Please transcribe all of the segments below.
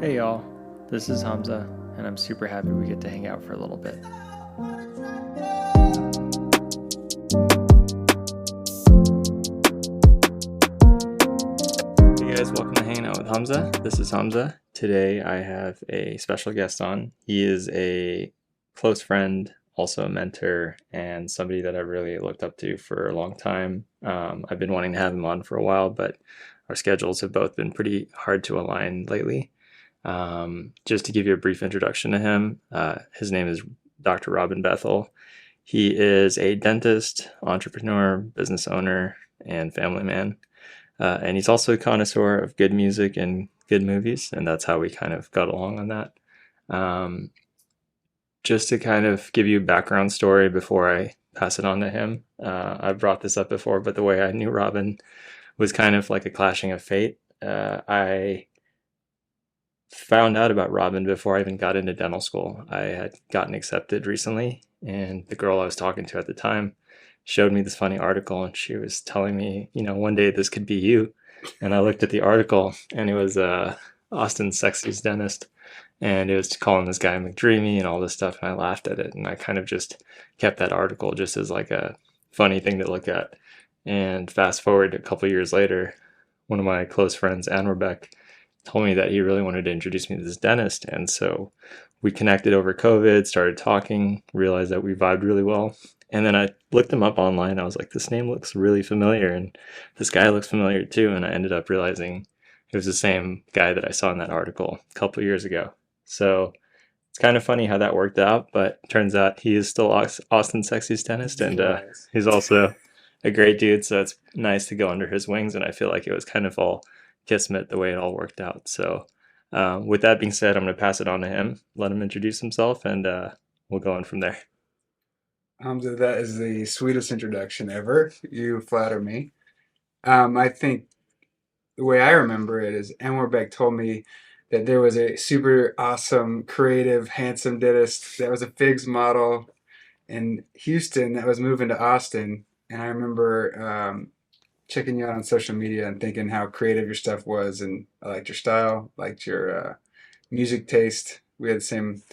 Hey y'all, this is Hamza, and I'm super happy we get to hang out for a little bit. Hey guys, welcome to Hanging Out with Hamza. This is Hamza. Today I have a special guest on. He is a close friend, also a mentor, and somebody that I've really looked up to for a long time. I've been wanting to have him on for a while, but our schedules have both been pretty hard to align lately. Just to give you a brief introduction to him, his name is Dr. Robin Bethell. He is a dentist, entrepreneur, business owner, and family man. And he's also a connoisseur of good music and good movies, and that's how we kind of got along on that. Um, just to kind of give you a background story before I pass it on to him, I've brought this up before, but the way I knew Robin was kind of like a clashing of fate. I found out about Robin before I even got into dental school. I had gotten accepted recently, and the girl I was talking to at the time showed me this funny article, and she was telling me, one day this could be you. And I looked at the article, and it was Austin's Sexiest Dentist, and it was calling this guy McDreamy and all this stuff, and I laughed at it, and I kind of just kept that article just as like a funny thing to look at. And fast forward a couple years later, one of my close friends, Ann Rebeck, told me that he really wanted to introduce me to this dentist. And so we connected over COVID, started talking, realized that we vibed really well. And then I looked him up online. I was like, this name looks really familiar. And this guy looks familiar too. And I ended up realizing it was the same guy that I saw in that article a couple of years ago. So it's kind of funny how that worked out. But turns out he is still Austin's sexiest dentist. And he's also a great dude. So it's nice to go under his wings. And I feel like it was kind of all kismet the way it all worked out. So with that being said, I'm going to pass it on to him, let him introduce himself, and we'll go on from there. Hamza, that is the sweetest introduction ever. You flatter me. I think the way I remember it is Beck told me that there was a super awesome, creative, handsome dentist that was a FIGS model in Houston that was moving to Austin. And I remember checking you out on social media and thinking how creative your stuff was. And I liked your style, liked your music taste. We had the same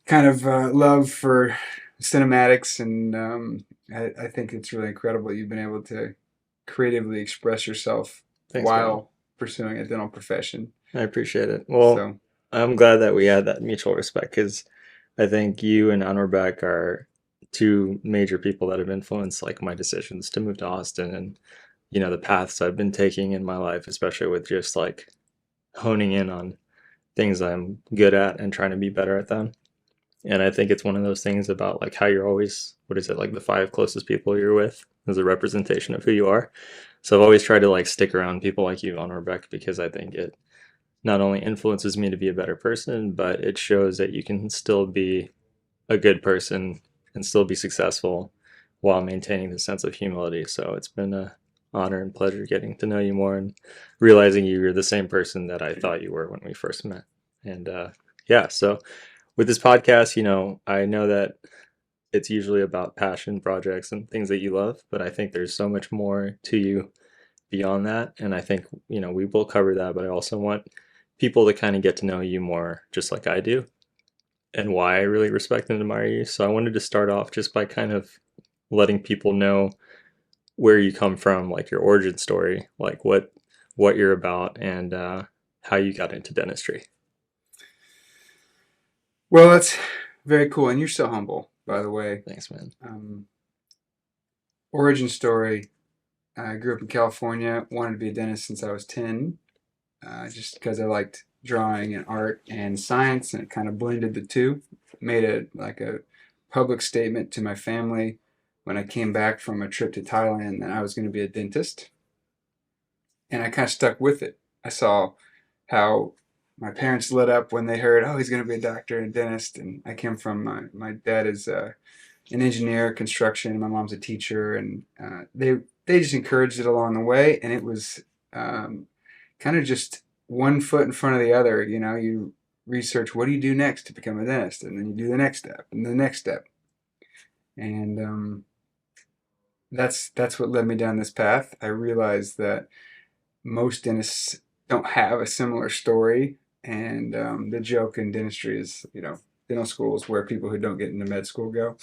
kind of love for cinematics, and I think it's really incredible you've been able to creatively express yourself Thanks, man. while pursuing a dental profession. I appreciate it. Well, So, I'm glad that we had that mutual respect because I think you and Anwar are two major people that have influenced like my decisions to move to Austin and the paths I've been taking in my life, especially with just like honing in on things I'm good at and trying to be better at them. And I think it's one of those things about like how you're always, what is it, like the five closest people you're with is a representation of who you are. So I've always tried to like stick around people like you on Rebecca because I think it not only influences me to be a better person, but it shows that you can still be a good person and still be successful while maintaining the sense of humility. So it's been a honor and pleasure getting to know you more and realizing you're the same person that I thought you were when we first met. And yeah, so with this podcast, I know that it's usually about passion projects and things that you love, but I think there's so much more to you beyond that. And I think, we will cover that, but I also want people to kind of get to know you more, just like I do, and why I really respect and admire you. So I wanted to start off just by kind of letting people know where you come from, like your origin story, like what you're about, and how you got into dentistry. well, that's very cool. And you're so humble, by the way. Thanks, man. Um, Origin story. I grew up in California, wanted to be a dentist since I was 10, just because I liked drawing and art and science, and it kind of blended the two. Made a public statement to my family when I came back from a trip to Thailand that I was going to be a dentist, and I kind of stuck with it. I saw how my parents lit up when they heard, oh, he's going to be a doctor and dentist, and I came from my dad is an engineer, construction. My mom's a teacher, and they just encouraged it along the way, and it was kind of just one foot in front of the other. You research what do you do next to become a dentist, and then you do the next step and the next step, and that's what led me down this path. I realized that most dentists don't have a similar story. And the joke in dentistry is, dental school is where people who don't get into med school go.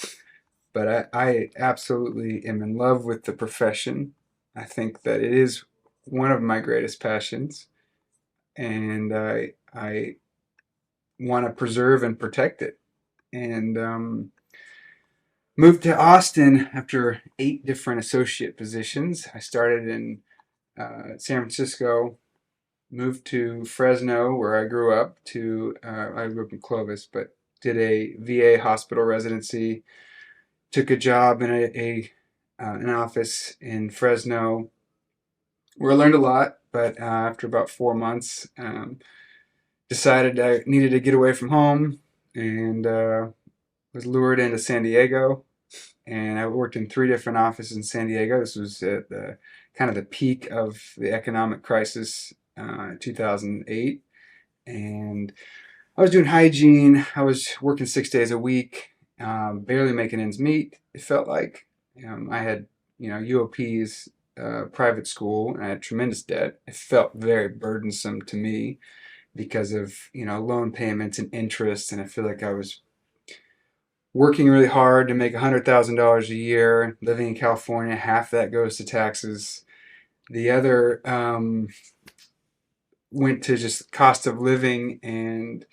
But I absolutely am in love with the profession. I think that it is one of my greatest passions, and I want to preserve and protect it. And moved to Austin after 8 different associate positions. I started in San Francisco, moved to Fresno, where I grew up. I grew up in Clovis, but did a VA hospital residency. Took a job in an office in Fresno, where I learned a lot. But after about 4 months, decided I needed to get away from home, and was lured into San Diego. And I worked in 3 different offices in San Diego. This was at the kind of the peak of the economic crisis, 2008. And I was doing hygiene. I was working 6 days a week, barely making ends meet. It felt like I had, UOP's private school, and I had tremendous debt. It felt very burdensome to me because of, loan payments and interest. And I feel like I was working really hard to make $100,000 a year, living in California. Half that goes to taxes. The other went to just cost of living and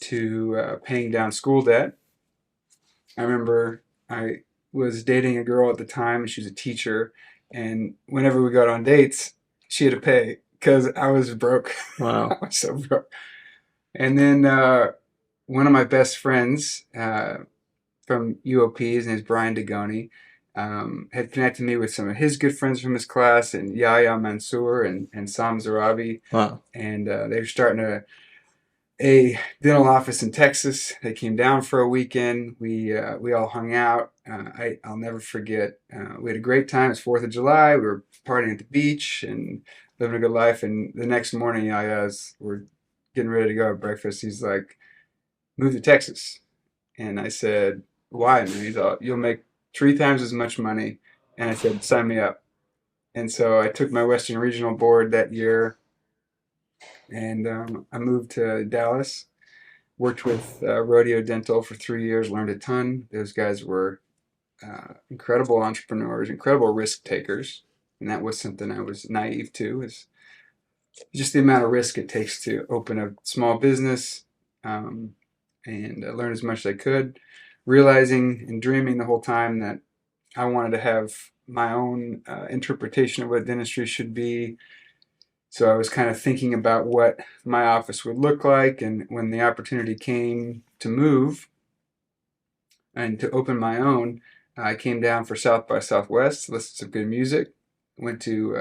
to paying down school debt. I remember I was dating a girl at the time, and she was a teacher. And whenever we got on dates, she had to pay because I was broke. I Wow. was so broke. And then one of my best friends from UOP, his name is Brian Degoni, had connected me with some of his good friends from his class, and Yahya Mansour and Sam Zarabi. Wow. And they were starting a dental office in Texas. They came down for a weekend. We all hung out. I'll never forget. We had a great time. It was 4th of July. We were partying at the beach and living a good life. And the next morning, we're getting ready to go have breakfast. He's like, "Move to Texas." And I said, "Why?" And he thought, "You'll make 3 times as much money." And I said, "Sign me up." And so I took my Western Regional Board that year, and I moved to Dallas. Worked with Rodeo Dental for 3 years, learned a ton. Those guys were incredible entrepreneurs, incredible risk takers. And that was something I was naive to, is just the amount of risk it takes to open a small business. And I learned as much as I could, realizing and dreaming the whole time that I wanted to have my own interpretation of what dentistry should be. So I was kind of thinking about what my office would look like, and when the opportunity came to move and to open my own, I came down for South by Southwest, listened to some good music, went to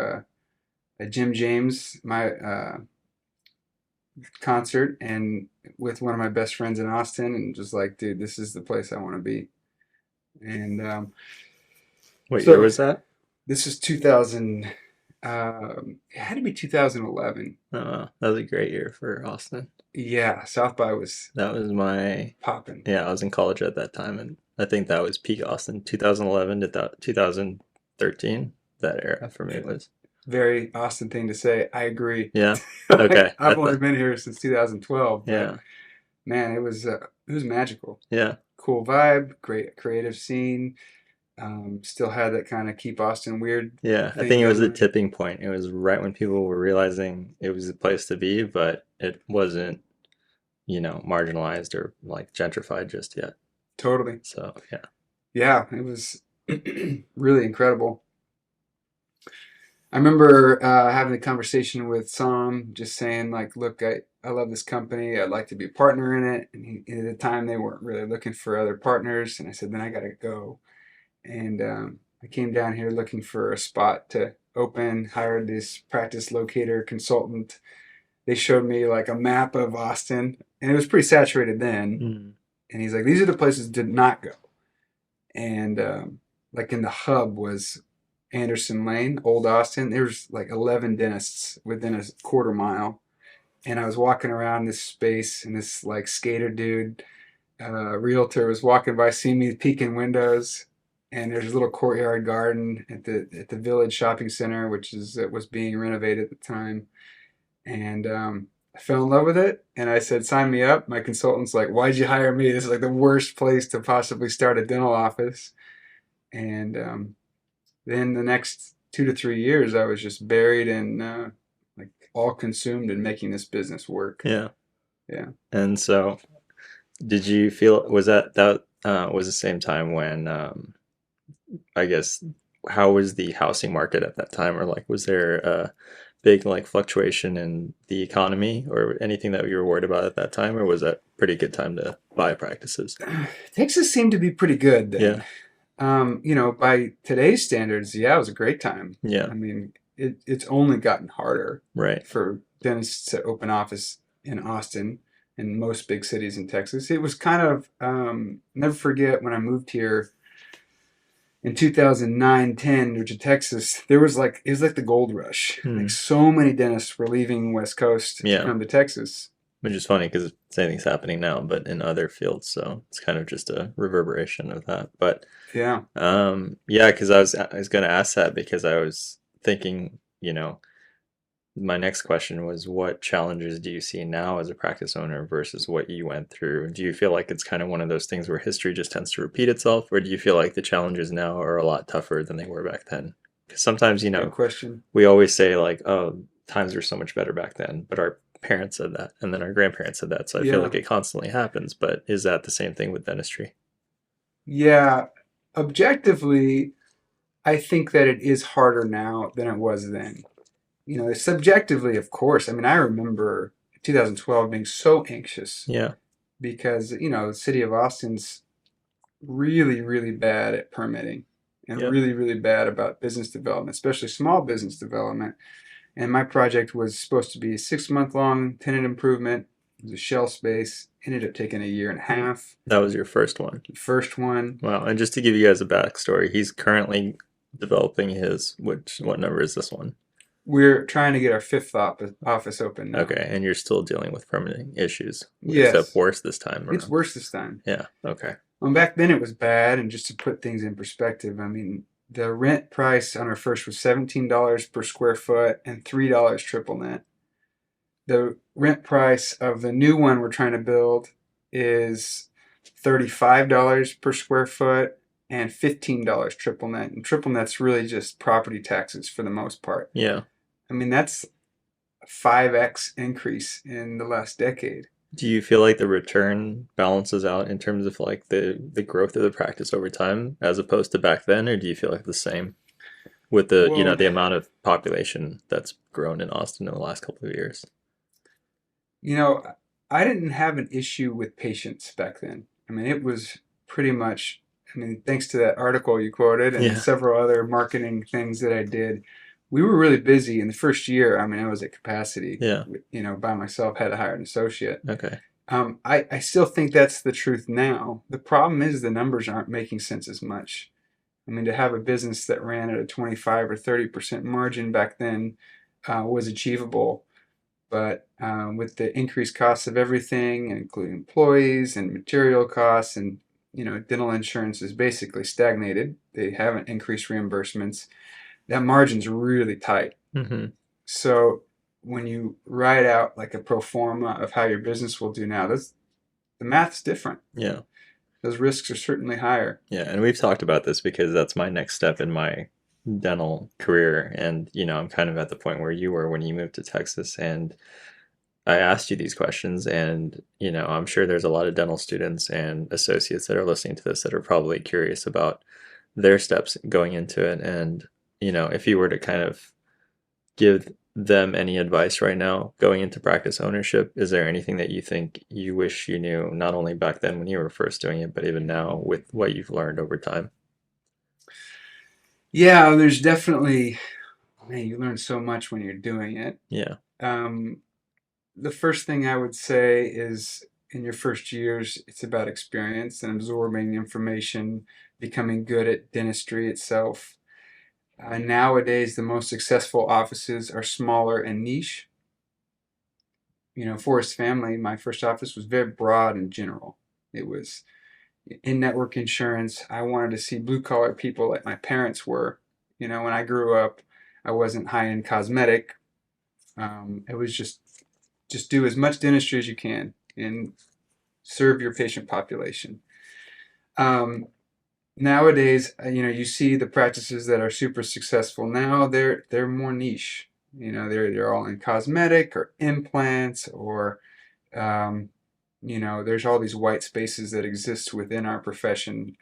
a Jim James concert, and with one of my best friends in Austin, and just like, dude, this is the place I want to be. And What year so was that? this is 2000. It had to be 2011. That was a great year for Austin. Yeah, South by was That was my, popping. yeah, I was in college at that time, and I think that was peak Austin. 2011 to 2013, that era for me was. Very Austin thing to say. I agree. Yeah. Okay. I've only been here since 2012, but Yeah. man, it was magical. Yeah. Cool vibe, great creative scene. Still had that kind of keep Austin weird Yeah. I thing think it was the going. tipping point. It was right when people were realizing it was the place to be, but it wasn't, marginalized or like gentrified just yet. Totally. So, yeah. Yeah, it was really incredible. I remember having a conversation with Sam, just saying like, "Look, I love this company. I'd like to be a partner in it." And at the time, they weren't really looking for other partners. And I said, "Then I got to go." And I came down here looking for a spot to open. Hired this practice locator consultant. They showed me like a map of Austin, and it was pretty saturated then. Mm. And he's like, "These are the places did not go." And like in the hub was Anderson Lane, Old Austin. There's like 11 dentists within a quarter mile. And I was walking around this space, and this like skater dude, realtor, was walking by, seeing me peeking windows. And there's a little courtyard garden at the Village Shopping Center, which was being renovated at the time. And I fell in love with it, and I said, "Sign me up." My consultant's like, "Why'd you hire me? This is like the worst place to possibly start a dental office." And then the next 2 to 3 years, I was just buried in like all consumed in making this business work. Yeah. Yeah. And so, did you feel that was the same time when I guess how was the housing market at that time, or like was there a big like fluctuation in the economy or anything that you were worried about at that time, or was that pretty good time to buy practices? Texas seemed to be pretty good then. Yeah. By today's standards, yeah, it was a great time. Yeah. I mean, it's only gotten harder Right. for dentists to open office in Austin and most big cities in Texas. It was kind of, never forget when I moved here in 2009, 10 to Texas, it was like the gold rush. Like Hmm. so many dentists were leaving West Coast to Yeah. come to Texas. Which is funny because same thing's happening now, but in other fields. So it's kind of just a reverberation of that. But Yeah. yeah, because I was going to ask that because I was thinking, my next question was what challenges do you see now as a practice owner versus what you went through? Do you feel like it's kind of one of those things where history just tends to repeat itself, or do you feel like the challenges now are a lot tougher than they were back then? Because sometimes, Good question. we always say like, oh, times were so much better back then, but our parents said that, and then our grandparents said that. So I feel Yeah. like it constantly happens. But is that the same thing with dentistry? Yeah. Objectively, I think that it is harder now than it was then. Subjectively, of course. I mean, I remember 2012 being so anxious Yeah. because, the city of Austin's really, really bad at permitting and Yep. really, really bad about business development, especially small business development. And my project was supposed to be a 6 month long tenant improvement. It was a shell space. Ended up taking a year and a half. That was your first one. The first one, Wow. And just to give you guys a backstory, he's currently developing what number is this one? we're trying to get our fifth office open now. Okay, and you're still dealing with permitting issues, except Yes, worse this time it's around. worse this time. Yeah, okay. Well, back then it was bad, and just to put things in perspective, I mean, the rent price on our first was $17 per square foot and $3 triple net. The rent price of the new one we're trying to build is $35 per square foot and $15 triple net. And triple net's really just property taxes for the most part. Yeah. I mean, that's a 5x increase in the last decade. Do you feel like the return balances out in terms of like the growth of the practice over time as opposed to back then, or do you feel like the same with Well, the amount of population that's grown in Austin in the last couple of years? you know, I didn't have an issue with patients back then. I mean, it was pretty much, I mean, thanks to that article you quoted and Yeah. several other marketing things that I did, we were really busy in the first year. I mean, I was at capacity, Yeah. by myself, had to hire an associate. Okay. I still think that's the truth now. The problem is the numbers aren't making sense as much. I mean, to have a business that ran at a 25 or 30% margin back then was achievable. But with the increased costs of everything, including employees and material costs, and dental insurance is basically stagnated. They haven't increased reimbursements. That margin's really tight. Mm-hmm. So when you write out like a pro forma of how your business will do now, the math's different. Yeah. Those risks are certainly higher. Yeah, and we've talked about this because that's my next step in my dental career. And, I'm kind of at the point where you were when you moved to Texas. And I asked you these questions, and, I'm sure there's a lot of dental students and associates that are listening to this that are probably curious about their steps going into it. And, if you were to kind of give them any advice right now going into practice ownership, is there anything that you think you wish you knew not only back then when you were first doing it, but even now with what you've learned over time? Yeah, there's definitely, man, you learn so much when you're doing it. Yeah. Um, the first thing I would say is in your first years, it's about experience and absorbing information, becoming good at dentistry itself. Nowadays, the most successful offices are smaller and niche. Forrest Family, my first office was very broad and general. It was in-network insurance. I wanted to see blue-collar people like my parents were. When I grew up, I wasn't high-end cosmetic. It was just just do as much dentistry as you can and serve your patient population. Um, Nowadays, you see the practices that are super successful now. They're more niche. They're all in cosmetic or implants or um, there's all these white spaces that exist within our profession.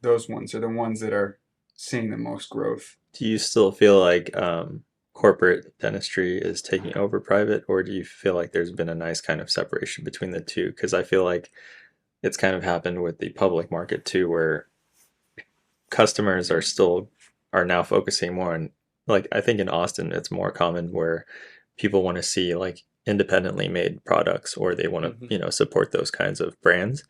Those ones are the ones that are seeing the most growth. Do you still feel like corporate dentistry is taking over private, or do you feel like there's been a nice kind of separation between the two? Because I feel like it's kind of happened with the public market too, where customers are now focusing more on, like, I think in Austin it's more common where people want to see like independently made products, or they want to Hmm. support those kinds of brands.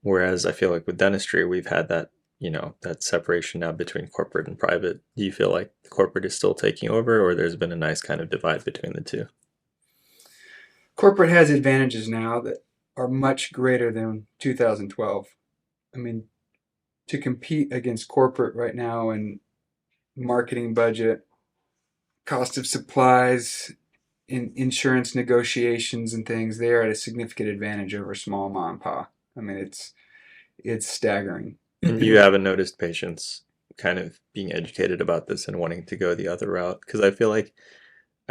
Whereas I feel like with dentistry we've had that that separation now between corporate and private. Do you feel like the corporate is still taking over, or there's been a nice kind of divide between the two? Corporate has advantages now that are much greater than 2012. I mean, to compete against corporate right now and marketing budget, cost of supplies, in insurance negotiations and things, they are at a significant advantage over small mom and pop. I mean, it's staggering. And you haven't noticed patients kind of being educated about this and wanting to go the other route? Because I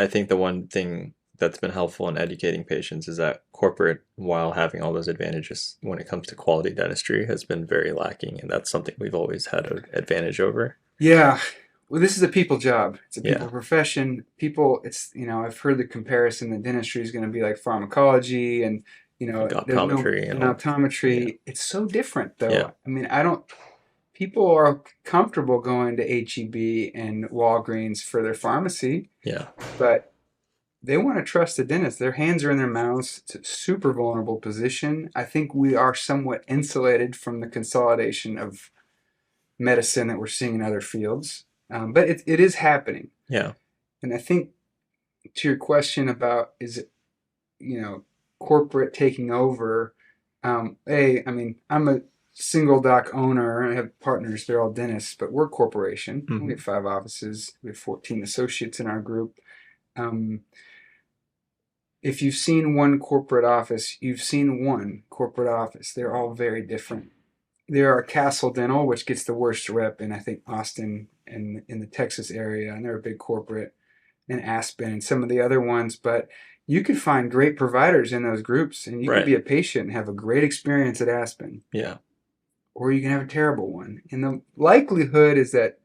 think the one thing that's been helpful in educating patients is that corporate, while having all those advantages when it comes to quality dentistry, has been very lacking, and that's something we've always had an advantage over. Yeah. Well, this is a people job. It's a people Yeah, profession. People, I've heard the comparison that dentistry is going to be like pharmacology and, like there's no, optometry and and all. Yeah, optometry. It's so different yeah, though. I mean, people are comfortable going to HEB and Walgreens for their pharmacy, yeah, but they want to trust the dentist. Their hands are in their mouths. It's a super vulnerable position. I think we are somewhat insulated from the consolidation of medicine that we're seeing in other fields. But it is happening. yeah. And I think to your question about is it, corporate taking over, I mean, I'm a single doc owner. I have partners, they're all dentists, but we're a corporation. We Hmm. have 5 offices, we have 14 associates in our group. Um, if you've seen one corporate office, you've seen one corporate office. They're all very different. There are Castle Dental, which gets the worst rep in I think Austin and in the Texas area, and they're a big corporate, and Aspen and some of the other ones. But you could find great providers in those groups, and you could Right. be a patient and have a great experience at Aspen, Yeah, or you can have a terrible one. And the likelihood is that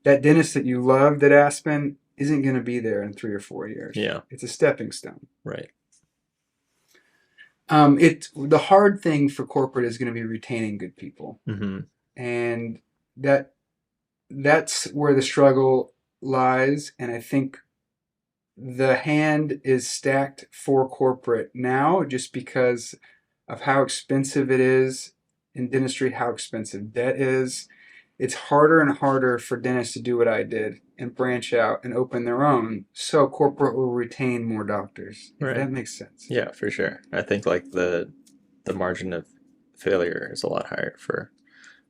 that dentist that you loved at Aspen isn't going to be there in 3 or 4 years. yeah, It's a stepping stone. right. The hard thing for corporate is going to be retaining good people, Hmm. and that that's where the struggle lies. And I think the hand is stacked for corporate now just because of how expensive it is in dentistry, how expensive debt is. It's harder and harder for dentists to do what I did and branch out and open their own. So corporate will retain more doctors, if Right. that makes sense. Yeah, for sure. I think like the margin of failure is a lot higher for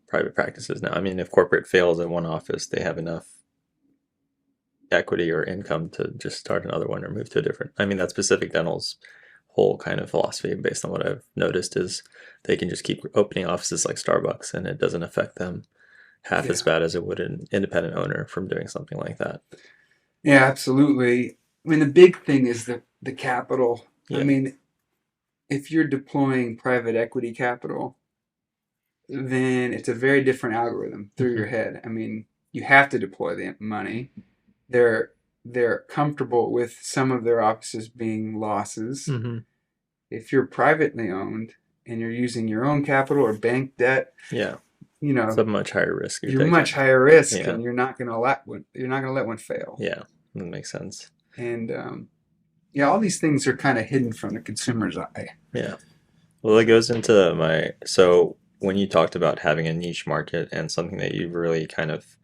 private practices now. I mean, if corporate fails at one office, they have enough equity or income to just start another one or move to a different. I mean, that's Pacific Dental's whole kind of philosophy, based on what I've noticed, is they can just keep opening offices like Starbucks, and it doesn't affect them half as Yeah. bad as it would an independent owner from doing something like that. Yeah, absolutely. I mean, the big thing is the capital. I Yeah. mean, if you're deploying private equity capital, then it's a very different algorithm through Hmm. your head. I mean, you have to deploy the money. They're they're comfortable with some of their offices being losses. Hmm. If you're privately owned and you're using your own capital or bank debt, Yeah. you It's know, a much higher risk you're you're much taking. higher risk, Yeah. and you're not going to let one fail. Yeah. That makes sense. And yeah, all these things are kind of hidden from the consumer's eye. Yeah. Well, it goes into so when you talked about having a niche market and something that you've really kind of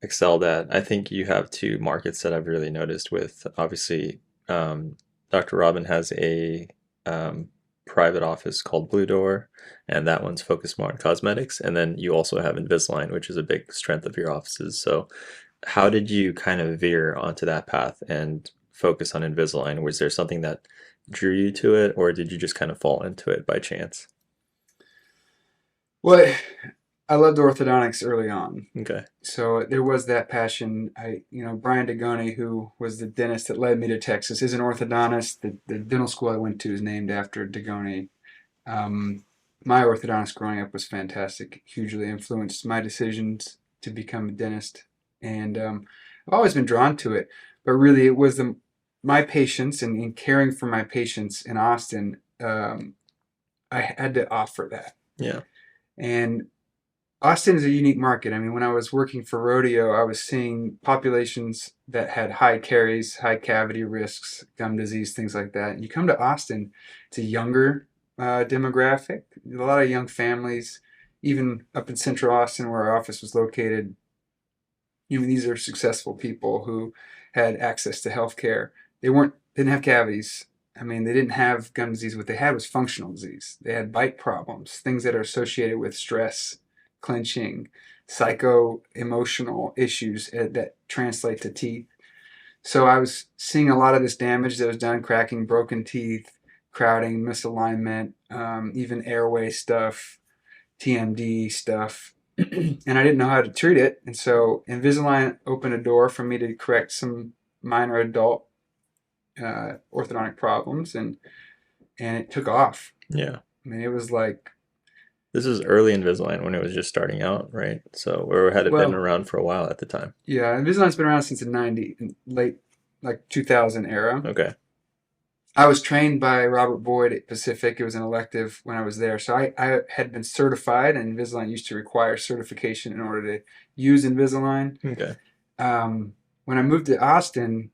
excelled at, I think you have two markets that I've really noticed with. Obviously, Dr. Robin has a um, private office called Blue Door, and that one's focused more on cosmetics. And then you also have Invisalign, which is a big strength of your offices. So how did you kind of veer onto that path and focus on Invisalign? Was there something that drew you to it, or did you just kind of fall into it by chance? Well, I loved orthodontics early on. Okay. So there was that passion. Brian Degoni, who was the dentist that led me to Texas, is an orthodontist. The dental school I went to is named after Degoni. My orthodontist growing up was fantastic, hugely influenced my decisions to become a dentist. And I've always been drawn to it. But really, it was my patients and in caring for my patients in Austin, I had to offer that. Yeah. And Austin is a unique market. I mean, when I was working for rodeo, I was seeing populations that had high caries, high cavity risks, gum disease, things like that. And you come to Austin, it's a younger demographic, a lot of young families, even up in Central Austin where our office was located. These are successful people who had access to health care. Didn't have cavities. I mean, they didn't have gum disease. What they had was functional disease. They had bite problems, things that are associated with stress, clenching, psycho-emotional issues that translate to teeth. So I was seeing a lot of this damage that was done, cracking, broken teeth, crowding, misalignment, even airway stuff, TMD stuff. And I didn't know how to treat it. And so Invisalign opened a door for me to correct some minor adult orthodontic problems, and it took off. Yeah. I mean, it was like, This is early Invisalign when it was just starting out, right? So, or had it been well, around for a while at the time? yeah, Invisalign's been around since the late like 2000 era. Okay. I was trained by Robert Boyd at Pacific. It was an elective when I was there. So I had been certified, and Invisalign used to require certification in order to use Invisalign. Okay. When I moved to Austin,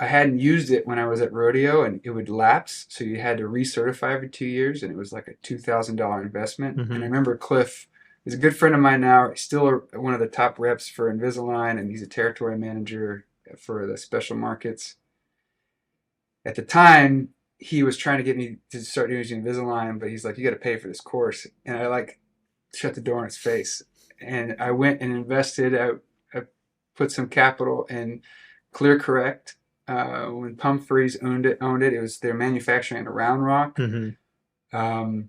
I hadn't used it when I was at rodeo, and it would lapse. So you had to recertify every 2 years, and it was like a $2,000 investment. And I Mm-hmm. remember Cliff is a good friend of mine now. He's still one of the top reps for Invisalign, and he's a territory manager for the special markets. At the time, he was trying to get me to start using Invisalign, but he's like, "You got to pay for this course," and I like shut the door in his face. And I went and invested. I put some capital in Clear Correct. When Pumphrey's owned it. It was their manufacturing in Round Rock. Mm-hmm. Um,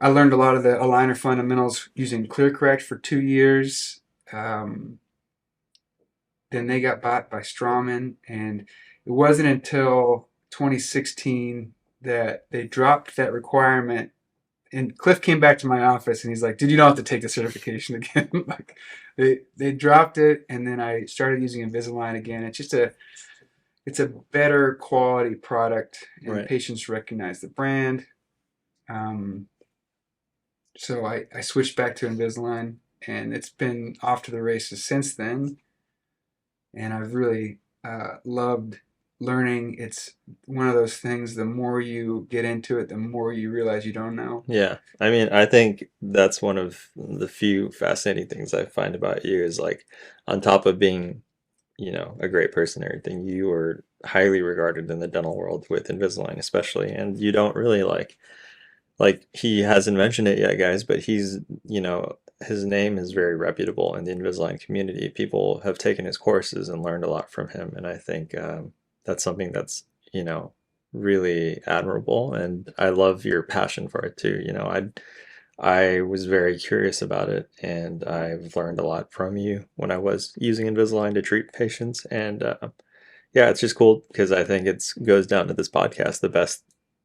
I learned a lot of the aligner fundamentals using Clear Correct for 2 years. Then they got bought by Strawman, and it wasn't until 2016 that they dropped that requirement. And Cliff came back to my office and he's like, "Dude, you don't have to take the certification again." Like they dropped it, and then I started using Invisalign again. It's a better quality product, and Right. patients recognize the brand. Um, so I switched back to Invisalign, and it's been off to the races since then. And I've really loved learning. It's one of those things, the more you get into it, the more you realize you don't know. Yeah. I mean, I think that's one of the few fascinating things I find about you is like, on top of being, a great person and everything, you are highly regarded in the dental world with Invisalign, especially. And you don't really like he hasn't mentioned it yet, guys, but his name is very reputable in the Invisalign community. People have taken his courses and learned a lot from him, and I think that's something that's really admirable, and I love your passion for it too. I was very curious about it, and I've learned a lot from you when I was using Invisalign to treat patients, and yeah, it's just cool because I think it goes down to this podcast. The best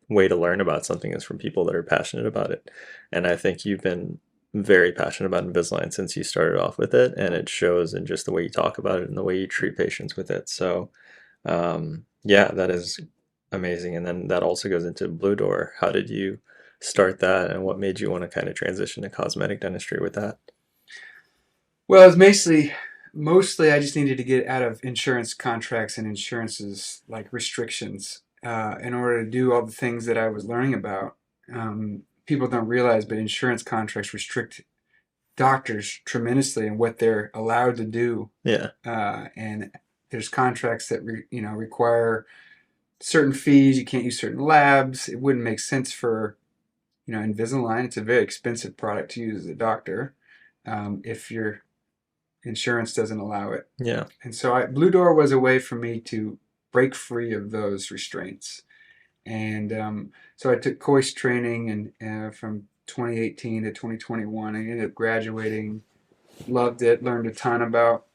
way to learn about something is from people that are passionate about it. And I think you've been very passionate about Invisalign since you started off with it. And it shows in just the way you talk about it and the way you treat patients with it. So, yeah, that is amazing. And then that also goes into Blue Door. How did you start that, and what made you want to kind of transition to cosmetic dentistry with that? Well, it's mostly I just needed to get out of insurance contracts and insurances like restrictions in order to do all the things that I was learning about. People don't realize, but insurance contracts restrict doctors tremendously in what they're allowed to do. Yeah. And there's contracts that require certain fees. You can't use certain labs. It wouldn't make sense for Invisalign. It's a very expensive product to use as a doctor if your insurance doesn't allow it. Yeah. And so Blue Door was a way for me to break free of those restraints. And so I took COIS training and from 2018 to 2021. I ended up graduating, loved it, learned a ton about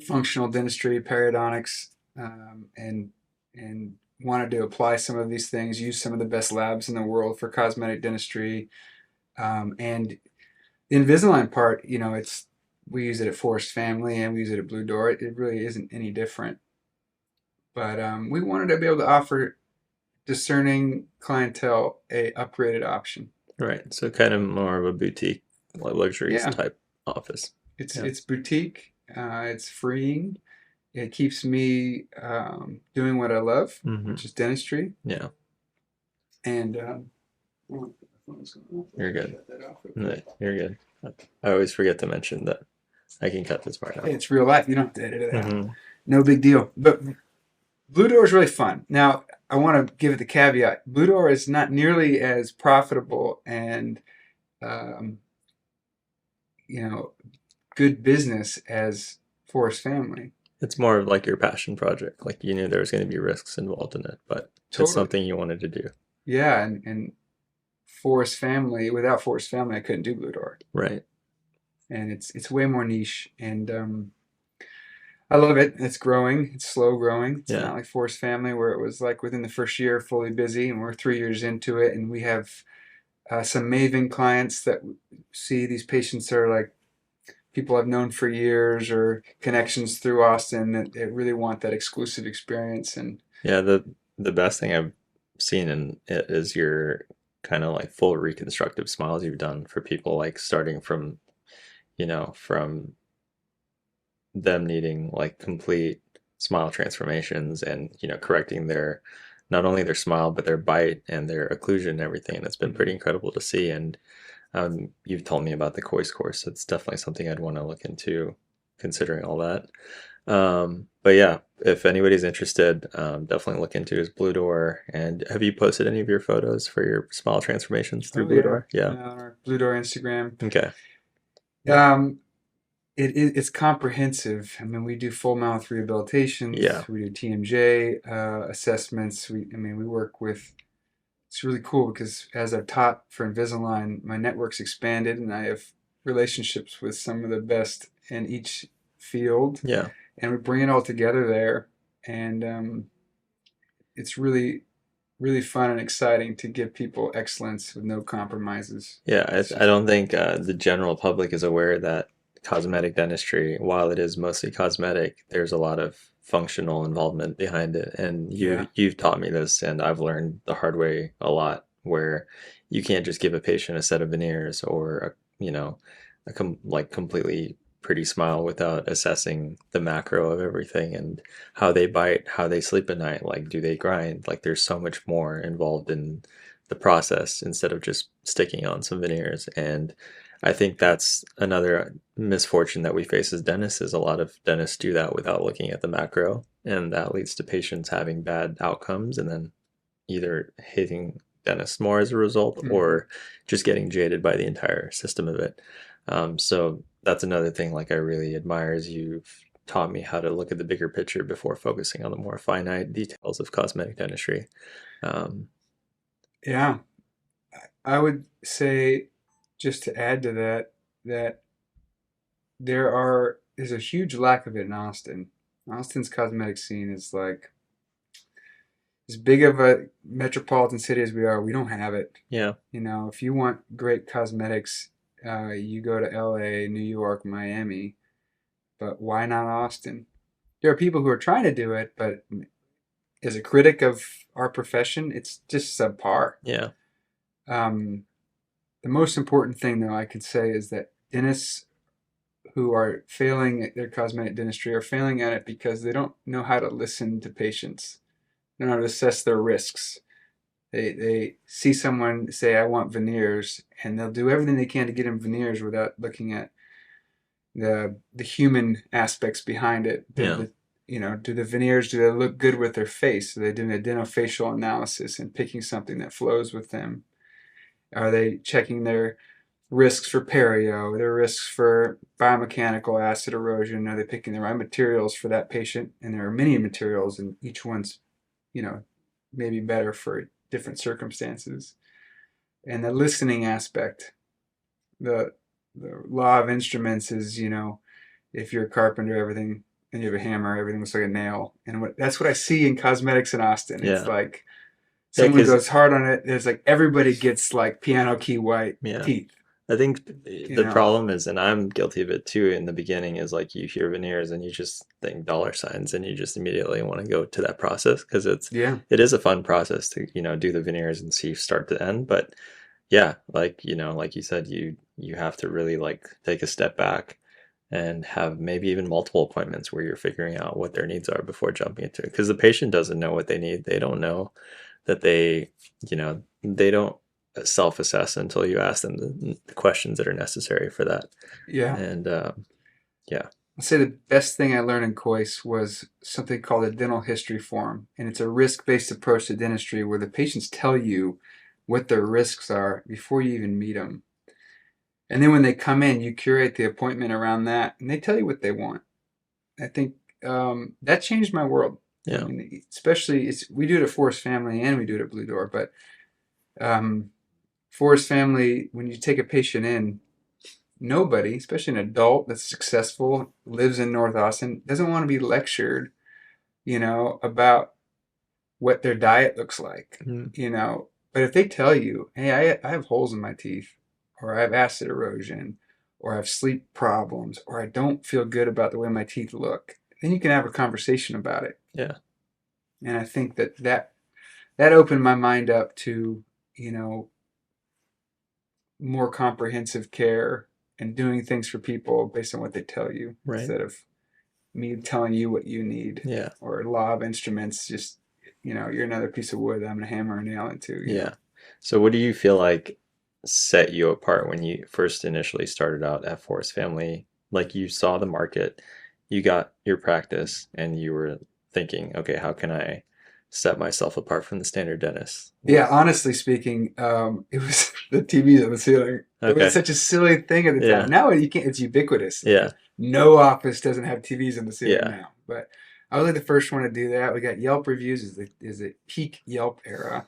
functional dentistry, periodontics, and wanted to apply some of these things, use some of the best labs in the world for cosmetic dentistry. And the Invisalign part, it's we use it at Forest Family and we use it at Blue Door. It really isn't any different. But we wanted to be able to offer discerning clientele a upgraded option. Right. So kind of more of a boutique, like luxuries Yeah, type office. it's Yeah. it's boutique. It's freeing. It keeps me doing what I love, Hmm. which is dentistry. Yeah. And You're good. No, you're good. I always forget to mention that I can cut this part out. Hey, it's real life. You don't have to edit it out. Hmm. No big deal. But Blue Door is really fun. Now, I want to give it the caveat. Blue Door is not nearly as profitable and, um, good business as Forest Family. It's more of like your passion project. Like you knew there was going to be risks involved in it, but Totally. it's something you wanted to do. Yeah, and Forest Family, without Forest Family, I couldn't do Blue Door. Right. And it's way more niche, and I love it. It's growing. It's slow growing. It's Yeah. not like Forest Family where it was like within the first year fully busy, and we're 3 years into it, and we have some amazing clients that see these patients are like people I've known for years or connections through Austin that really want that exclusive experience. And Yeah, the best thing I've seen in it is your kind of like full reconstructive smiles you've done for people, like starting from, from them needing like complete smile transformations and, correcting their not only their smile but their bite and their occlusion and everything. And it's been pretty incredible to see. And you've told me about the COIS course. It's definitely something I'd want to look into, considering all that. But yeah, if anybody's interested, definitely look into his Blue Door. And have you posted any of your photos for your smile transformations through Blue Door? Yeah. On our Blue Door Instagram. Okay. It's comprehensive. I mean, we do full mouth rehabilitations. Yeah. We do TMJ assessments. We work with. It's really cool because as I've taught for Invisalign, my network's expanded, and I have relationships with some of the best in each field. Yeah. And we bring it all together there, and it's really, really fun and exciting to give people excellence with no compromises. Yeah, I don't think the general public is aware that cosmetic dentistry, while it is mostly cosmetic, there's a lot of functional involvement behind it. And you've taught me this, and I've learned the hard way a lot, where you can't just give a patient a set of veneers or like completely pretty smile without assessing the macro of everything and how they bite, how they sleep at night, like do they grind? Like there's so much more involved in the process instead of just sticking on some veneers. And I think that's another misfortune that we face as dentists is a lot of dentists do that without looking at the macro, and that leads to patients having bad outcomes and then either hating dentists more as a result or just getting jaded by the entire system of it. So that's another thing like I really admire is you've taught me how to look at the bigger picture before focusing on the more finite details of cosmetic dentistry. Yeah, I would say, just to add to that, that there's a huge lack of it in Austin. Austin's cosmetic scene is like as big of a metropolitan city as we are. We don't have it. Yeah. If you want great cosmetics, you go to LA, New York, Miami, but why not Austin? There are people who are trying to do it, but as a critic of our profession, it's just subpar. Yeah. The most important thing, though, I could say is that dentists who are failing at their cosmetic dentistry are failing at it because they don't know how to listen to patients. They don't know how to assess their risks. They see someone say, I want veneers, and they'll do everything they can to get them veneers without looking at the human aspects behind it. Yeah. Do the veneers, do they look good with their face? Do they do an adenofacial analysis and picking something that flows with them? Are they checking their risks for perio, there are risks for biomechanical acid erosion. Are they picking the right materials for that patient? And there are many materials, and each one's, you know, maybe better for different circumstances. And the listening aspect, the the law of instruments is, if you're a carpenter, everything, and you have a hammer, everything looks like a nail. And that's what I see in cosmetics in Austin. It's Yeah. like Yeah, someone because goes hard on it. There's like everybody gets like piano key white yeah. teeth. I think You the know, problem is, and I'm guilty of it too, in the beginning, is like you hear veneers and you just think dollar signs and you just immediately want to go to that process because yeah, it is a fun process to, do the veneers and see start to end. But yeah, like, like you said, you have to really like take a step back and have maybe even multiple appointments where you're figuring out what their needs are before jumping into it. Because the patient doesn't know what they need. They don't know that they don't self-assess until you ask them the questions that are necessary for that. yeah. And yeah, I'll say the best thing I learned in Coice was something called a dental history form. And it's a risk-based approach to dentistry where the patients tell you what their risks are before you even meet them. And then when they come in, you curate the appointment around that, and they tell you what they want. I think that changed my world. I yeah, mean, especially we do it at Forest Family and we do it at Blue Door, but Forest Family, when you take a patient in, nobody, especially an adult that's successful, lives in North Austin, doesn't want to be lectured, about what their diet looks like, mm, But if they tell you, hey, I have holes in my teeth, or I have acid erosion, or I have sleep problems, or I don't feel good about the way my teeth look, then you can have a conversation about it. yeah, And I think that opened my mind up to, you know, more comprehensive care and doing things for people based on what they tell you right, instead of me telling you what you need, yeah, or law of instruments, just, you're another piece of wood I'm going to hammer a nail into. yeah. So what do you feel like set you apart when you first initially started out at Forest Family? Like you saw the market, you got your practice, and you were thinking, okay, how can I set myself apart from the standard dentist? Yeah, honestly speaking, it was the TVs on the ceiling. It was Okay. such a silly thing at the time. Yeah. Now you can't. It's ubiquitous. Yeah. No office doesn't have TVs on the ceiling Yeah. now. But I was like the first one to do that. We got Yelp reviews is the peak Yelp era.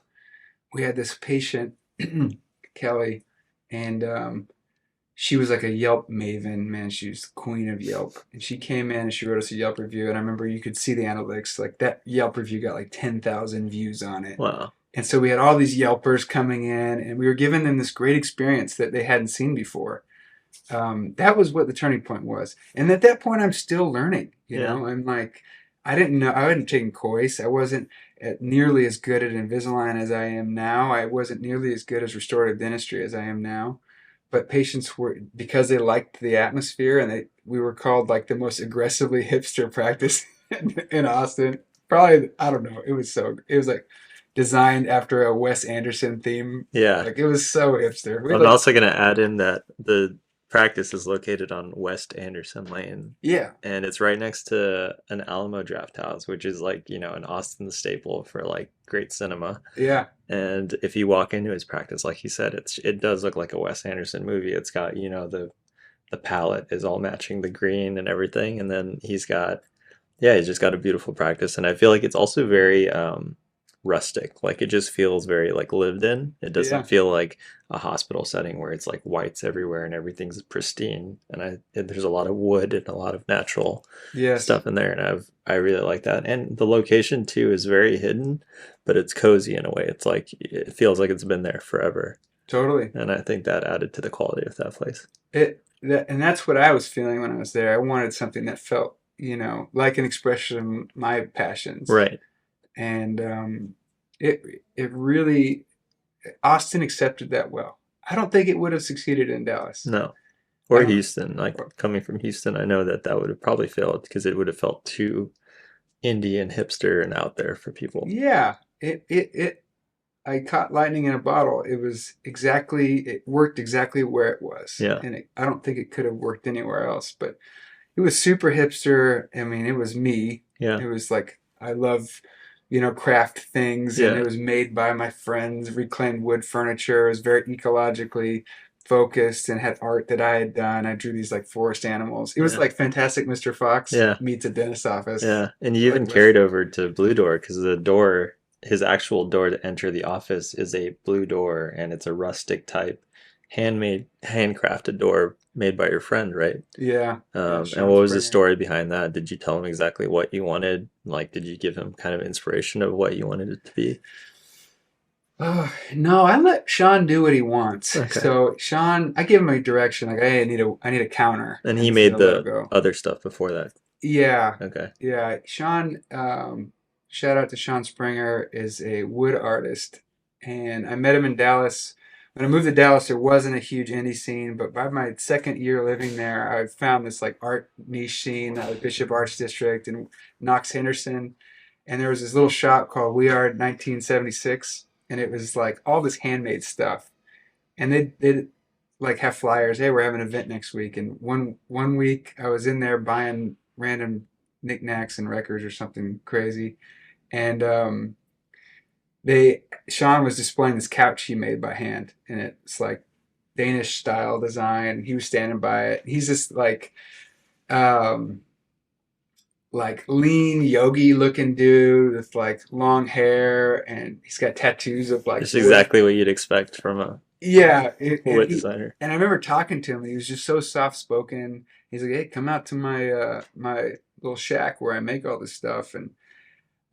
We had this patient, Kelly, and she was like a Yelp maven, man. She was the queen of Yelp. And she came in and she wrote us a Yelp review. And I remember you could see the analytics. Like that Yelp review got like 10,000 views on it. Wow. And so we had all these Yelpers coming in, and we were giving them this great experience that they hadn't seen before. That was what the turning point was. And at that point, I'm still learning. Yeah. I'm like, I didn't know, I hadn't taken Coice. I wasn't nearly as good at Invisalign as I am now. I wasn't nearly as good as restorative dentistry as I am now. But patients were, because they liked the atmosphere, and we were called like the most aggressively hipster practice in Austin. Probably, I don't know. It was like designed after a Wes Anderson theme. Yeah. Like it was so hipster. We I'm like, also going to add in that the practice is located on West Anderson Lane, yeah, and it's right next to an Alamo Draft House, which is like, an Austin staple for like great cinema. yeah, And if you walk into his practice, like he said, it does look like a Wes Anderson movie. It's got, the palette is all matching the green and everything, and then he's just got a beautiful practice, and I feel like it's also very rustic. Like it just feels very like lived in. It yeah, doesn't feel like a hospital setting where it's like whites everywhere and everything's pristine. And there's a lot of wood and a lot of natural yes, stuff in there, and I really like that. And the location too is very hidden, but it's cozy in a way. It's like it feels like it's been there forever, totally. and I think that added to the quality of that place. And that's what I was feeling when I was there. I wanted something that felt, like an expression of my passions. Right. And it really, Austin accepted that well. I don't think it would have succeeded in Dallas. No. I Or don't. Houston. Like coming from Houston, I know that would have probably failed because it would have felt too indie and hipster and out there for people. Yeah, it. I caught lightning in a bottle. It worked exactly where it was, Yeah. and I don't think it could have worked anywhere else. But it was super hipster. I mean, it was me. Yeah. It was like I love, craft things, and Yeah. it was made by my friends. Reclaimed wood furniture. It was very ecologically focused and had art that I had done. I drew these like forest animals. It was Yeah. like Fantastic Mr. Fox Yeah. meets a dentist office. Yeah. And you even Like with carried over to Blue Door because the door, his actual door to enter the office is a blue door and it's a rustic type, handmade, handcrafted door made by your friend, right? yeah, yeah, And Sean what was the Springer. story behind that? Did you tell him exactly what you wanted? Like, did you give him kind of inspiration of what you wanted it to be? Oh, no, I let Sean do what he wants. Okay. So Sean, I give him a direction, like, hey, I need a counter, And and he this is made a the logo. other stuff before that. Yeah, Okay. yeah. Sean, shout out to Sean Springer, is a wood artist, and I met him in Dallas. When I moved to Dallas, there wasn't a huge indie scene, but by my second year living there, I found this like art niche scene, Bishop Arts District and Knox Henderson, and there was this little shop called We Are 1976, and it was like all this handmade stuff, and they like have flyers. Hey, we're having an event next week, and one week I was in there buying random knickknacks and records or something crazy, and they Sean was displaying this couch he made by hand, and it's like Danish style design. He was standing by it. He's just um like lean yogi looking dude with like long hair, and he's got tattoos of like Just wood. exactly what you'd expect from a Yeah, wood designer. and I remember talking to him. He was just so soft spoken. He's like, "Hey, come out to my little shack where I make all this stuff." And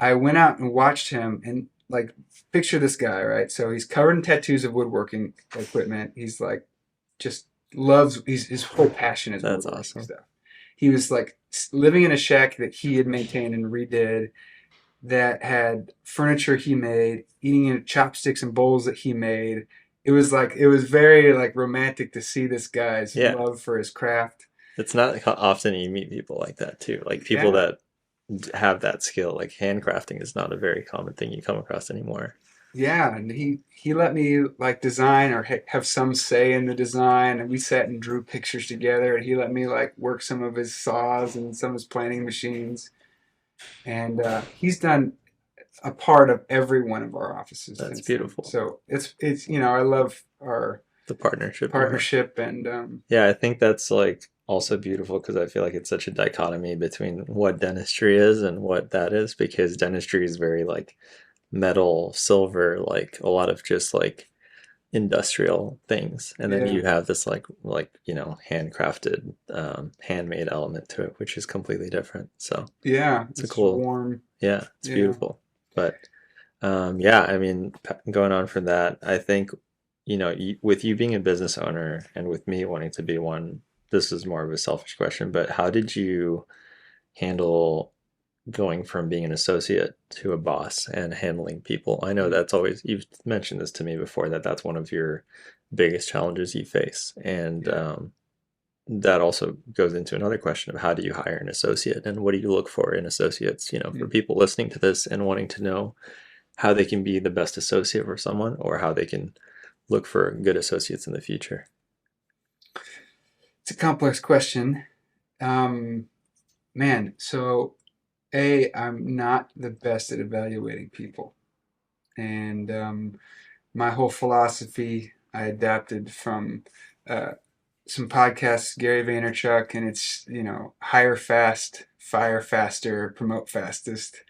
I went out and watched him, and like picture this guy, right? So he's covered in tattoos of woodworking equipment. He's like just loves his whole passion is That's woodworking awesome. stuff. He was like living in a shack that he had maintained and redid, that had furniture he made, eating in chopsticks and bowls that he made. It was very like romantic to see this guy's Yeah. love for his craft. It's not often you meet people like that too. Like people Yeah. that have that skill. Like handcrafting is not a very common thing you come across anymore. Yeah, and he let me like design or have some say in the design, and we sat and drew pictures together, and he let me like work some of his saws and some of his planing machines, and he's done a part of every one of our offices That's since then. beautiful. So it's I love our The partnership you have. partnership, and Yeah, I think that's like also beautiful because I feel like it's such a dichotomy between what dentistry is and what that is because dentistry is very like metal, silver, like a lot of just like industrial things. And then yeah, you have this handcrafted, handmade element to it, which is completely different. So yeah, it's a it's cool, warm. yeah, it's Yeah, beautiful. But yeah, I mean, going on from that, I think, with you being a business owner and with me wanting to be one, this is more of a selfish question, but how did you handle going from being an associate to a boss and handling people? I know that's always, you've mentioned this to me before, that that's one of your biggest challenges you face. And yeah, that also goes into another question of how do you hire an associate and what do you look for in associates, for mm. people listening to this and wanting to know how they can be the best associate for someone or how they can look for good associates in the future. It's a complex question. Um, Man, so I'm not the best at evaluating people, and my whole philosophy I adapted from uh, some podcasts, Gary Vaynerchuk, and it's hire fast, fire faster, promote fastest.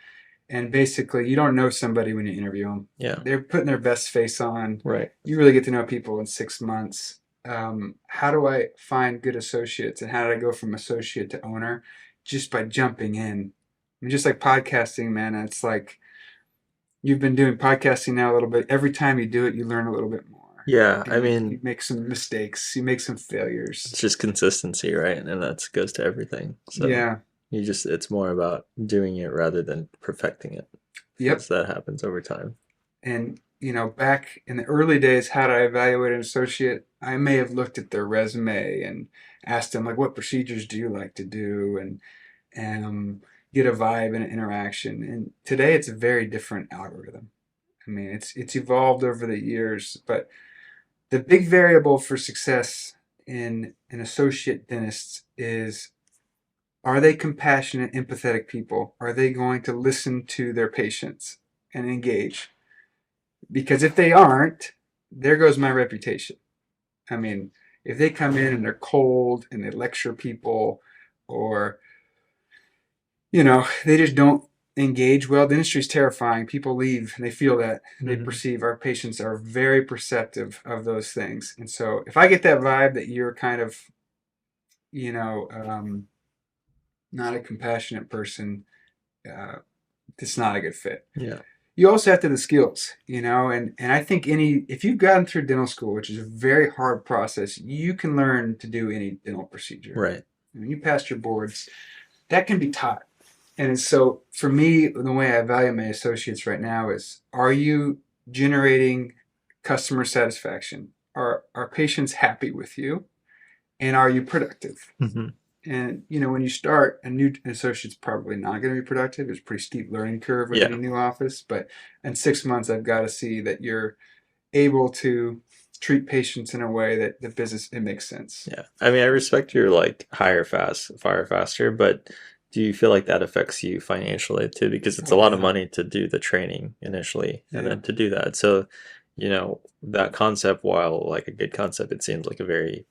And basically, you don't know somebody when you interview them. Yeah, They're putting their best face on. right. You really get to know people in 6 months. How do I find good associates, and how do I go from associate to owner? Just by jumping in. I mean, just like podcasting, man. It's like you've been doing podcasting now a little bit. Every time you do it, you learn a little bit more, Yeah, I and you mean, make some mistakes. You make some failures. it's just consistency, right? And that goes to everything. So Yeah. it's more about doing it rather than perfecting it Yep. because that happens over time. And back in the early days, how to evaluate an associate, I may have looked at their resume and asked them like, "What procedures do you like to do?" and get a vibe and an interaction. And today, it's a very different algorithm. I mean, it's evolved over the years, but the big variable for success in an associate dentist is, are they compassionate, empathetic people? Are they going to listen to their patients and engage? Because if they aren't, there goes my reputation. I mean, if they come in and they're cold and they lecture people, or they just don't engage well. Dentistry is terrifying. People leave and they feel that, and they Hmm. perceive, our patients are very perceptive of those things. And so if I get that vibe that you're kind of, you know, um, not a compassionate person, uh, it's not a good fit. Yeah. You also have to have the skills, and I think if you've gotten through dental school, which is a very hard process, you can learn to do any dental procedure. Right. When you pass your boards, that can be taught. And so for me, the way I value my associates right now is, are you generating customer satisfaction? Are patients happy with you? And are you productive? Hmm. And when you start, a new associate's probably not going to be productive. There's a pretty steep learning curve with Yeah. any new office. But in 6 months, I've got to see that you're able to treat patients in a way that the business, it makes sense. Yeah. I mean, I respect your like hire fast, fire faster, but do you feel like that affects you financially too? Because it's a Oh lot of yeah, money to do the training initially and yeah. then to do that. So, that concept, while like a good concept, it seems like a very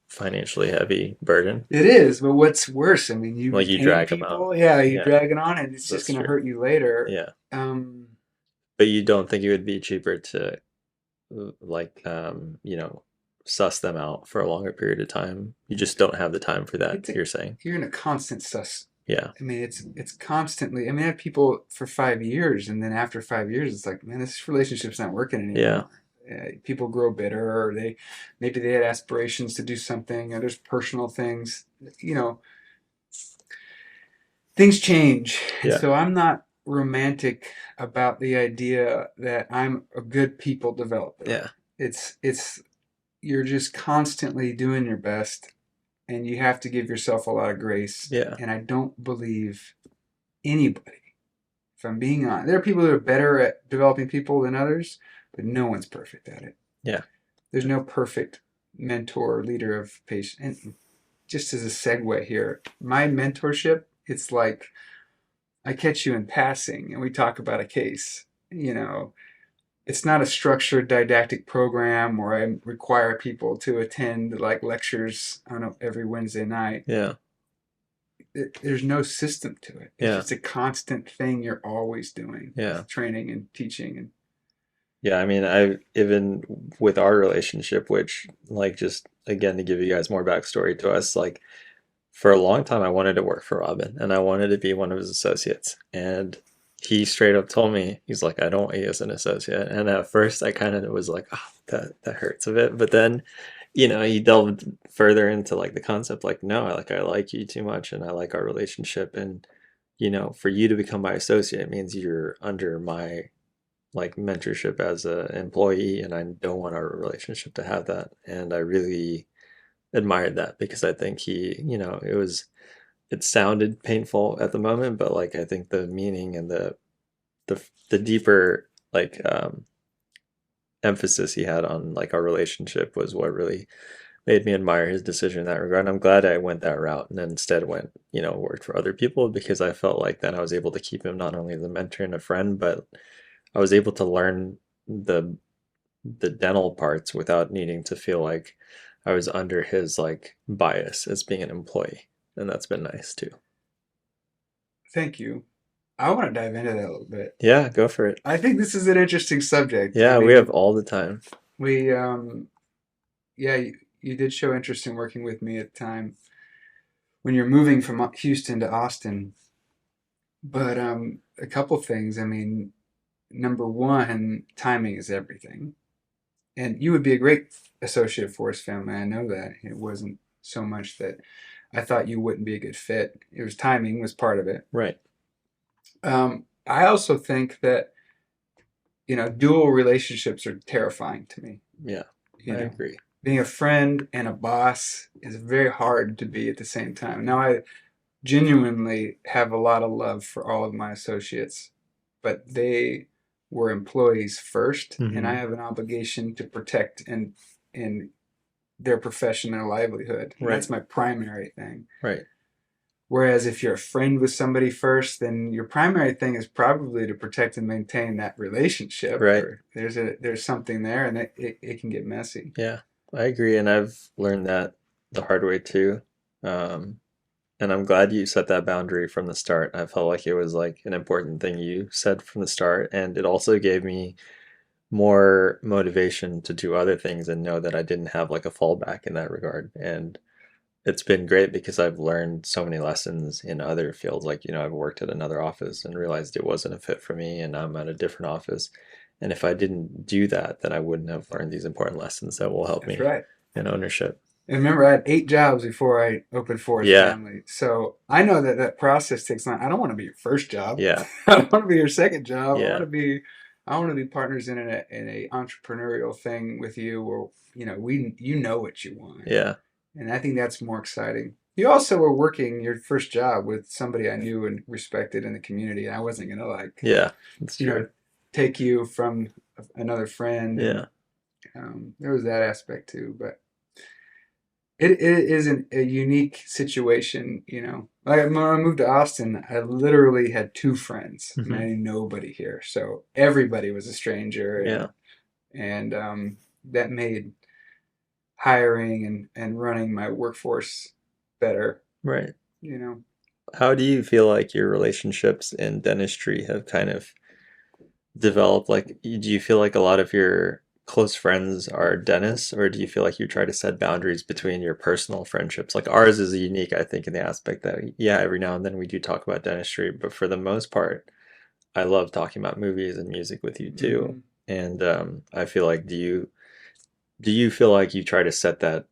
financially heavy burden. It is, but what's worse? I mean, you Like you retain drag them out. people, yeah, you Yeah, drag it on, and it's just that's going to true. hurt you later. Yeah. Um, But you don't think it would be cheaper to like suss them out for a longer period of time? You just don't have the time for that, it's a you're saying. you're in a constant sus. Yeah. I mean, it's constantly. I mean, I have people for 5 years, and then after 5 years, it's like, man, this relationship's not working Yeah. anymore. People grow bitter, or maybe they had aspirations to do something, or there's personal things. You know, things change, and Yeah. so I'm not romantic about the idea that I'm a good people developer. Yeah. It's you're just constantly doing your best, and you have to give yourself a lot of grace. Yeah. And I don't believe anybody, if I'm being honest, there are people that are better at developing people than others, but no one's perfect at it. Yeah. There's no perfect mentor or leader of patients. And just as a segue here, my mentorship, it's like I catch you in passing and we talk about a case. It's not a structured didactic program where I require people to attend like lectures, I don't know, every Wednesday night. Yeah. There's no system to it. It's Yeah. just a constant thing you're always doing, Yeah. training and teaching. And Yeah. I mean, I even with our relationship, which like just again to give you guys more backstory to us, like for a long time I wanted to work for Robin and I wanted to be one of his associates. And he straight up told me, he's like, I don't want you as an associate. And at first I kind of was like, oh, that hurts a bit. But then, he delved further into like the concept, like, no, I like you too much and I like our relationship. And, for you to become my associate means you're under my like mentorship as an employee, and I don't want our relationship to have that. And I really admired that because I think it sounded painful at the moment, but like I think the meaning and the deeper like emphasis he had on like our relationship was what really made me admire his decision in that regard. And I'm glad I went that route and instead went, worked for other people, because I felt like then I was able to keep him not only as a mentor and a friend, but I was able to learn the the dental parts without needing to feel like I was under his like bias as being an employee. And that's been nice too. thank you. I want to dive into that a little bit. Yeah, go for it. I think this is an interesting subject. I Yeah, we have mean, all the time. we, yeah, you did show interest in working with me at the time when you're moving from Houston to Austin. But a couple things. I mean, number one, timing is everything. And you would be a great associate of Forest Family. I know that. It wasn't so much that I thought you wouldn't be a good fit. It was timing was part of it. Right. I also think that dual relationships are terrifying to me. Yeah, You I know, agree. being a friend and a boss is very hard to be at the same time. Now, I genuinely have a lot of love for all of my associates, but they were employees first, and I Hmm. have an obligation to protect and their profession, their livelihood. And Right. that's my primary thing. Right. Whereas if you're a friend with somebody first, then your primary thing is probably to protect and maintain that relationship. Right. Or there's something there, and it can get messy. Yeah. I agree, and I've learned that the hard way too. Um, and I'm glad you set that boundary from the start. I felt like it was like an important thing you said from the start, and it also gave me more motivation to do other things and know that I didn't have like a fallback in that regard. And it's been great because I've learned so many lessons in other fields. Like, I've worked at another office and realized it wasn't a fit for me, and I'm at a different office. And if I didn't do that, then I wouldn't have learned these important lessons that will help That's me right. in ownership. And remember, I had 8 jobs before I opened Forest Yeah, Family. So I know that that process takes time. I don't want to be your first job. yeah, I don't want to be your second job. yeah, I want to be partners in a entrepreneurial thing with you, where you know what you want, yeah, and I think that's more exciting. You also were working your first job with somebody I knew and respected in the community, and I wasn't gonna yeah. That's you true. know, take you from another friend, and Yeah. there was that aspect too, but. It is a unique situation. Like when I moved to Austin, I literally had two friends. I mean, I Hmm. knew nobody here, so everybody was a stranger, Yeah. and that made hiring and running my workforce better. Right. You know, How do you feel like your relationships in dentistry have kind of developed? Like, do you feel like a lot of your close friends are dentists, or do you feel like you try to set boundaries between your personal friendships? Like ours is unique, I think, in the aspect that, yeah, every now and then we do talk about dentistry, but for the most part, I love talking about movies and music with you too. hmm And I feel like, do you feel like you try to set that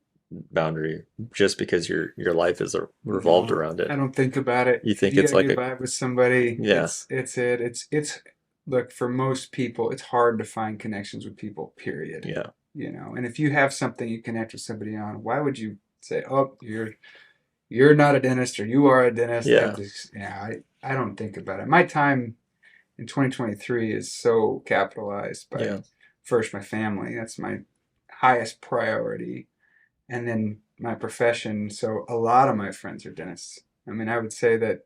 boundary just because your life is revolved no, around it? I don't think about it. You If think you it's got a like good a, vibe with somebody, yeah, it's look, for most people, it's hard to find connections with people, period. yeah, And if you have something you connect with somebody on, why would you say, "Oh, you're not a dentist," or "You are a dentist"? yeah, I don't think about it. My time in 2023 is so capitalized by, yeah, first, my family. That's my highest priority, and then my profession. So a lot of my friends are dentists. I mean, I would say that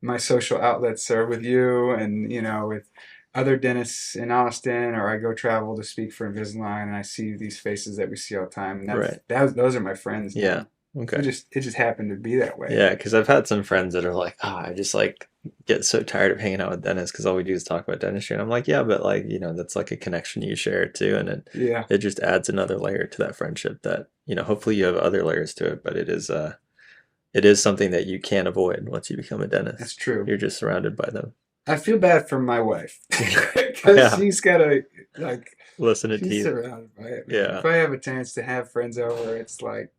my social outlets are with you, and with other dentists in Austin, or I go travel to speak for Invisalign, and I see these faces that we see all the time, and right, those are my friends yeah, now. okay. It just happened to be that way. Yeah, because I've had some friends that are like, I just like get so tired of hanging out with dentists because all we do is talk about dentistry. And I'm like, yeah, but like, that's like a connection you share too. And Yeah, it just adds another layer to that friendship that, hopefully you have other layers to it, but it is something that you can't avoid once you become a that's dentist. true. You're just surrounded by them. I feel bad for my wife because Yeah. she's got to like Listen to she's teeth. surrounded by it, man. Yeah. If I have a chance to have friends over, it's like,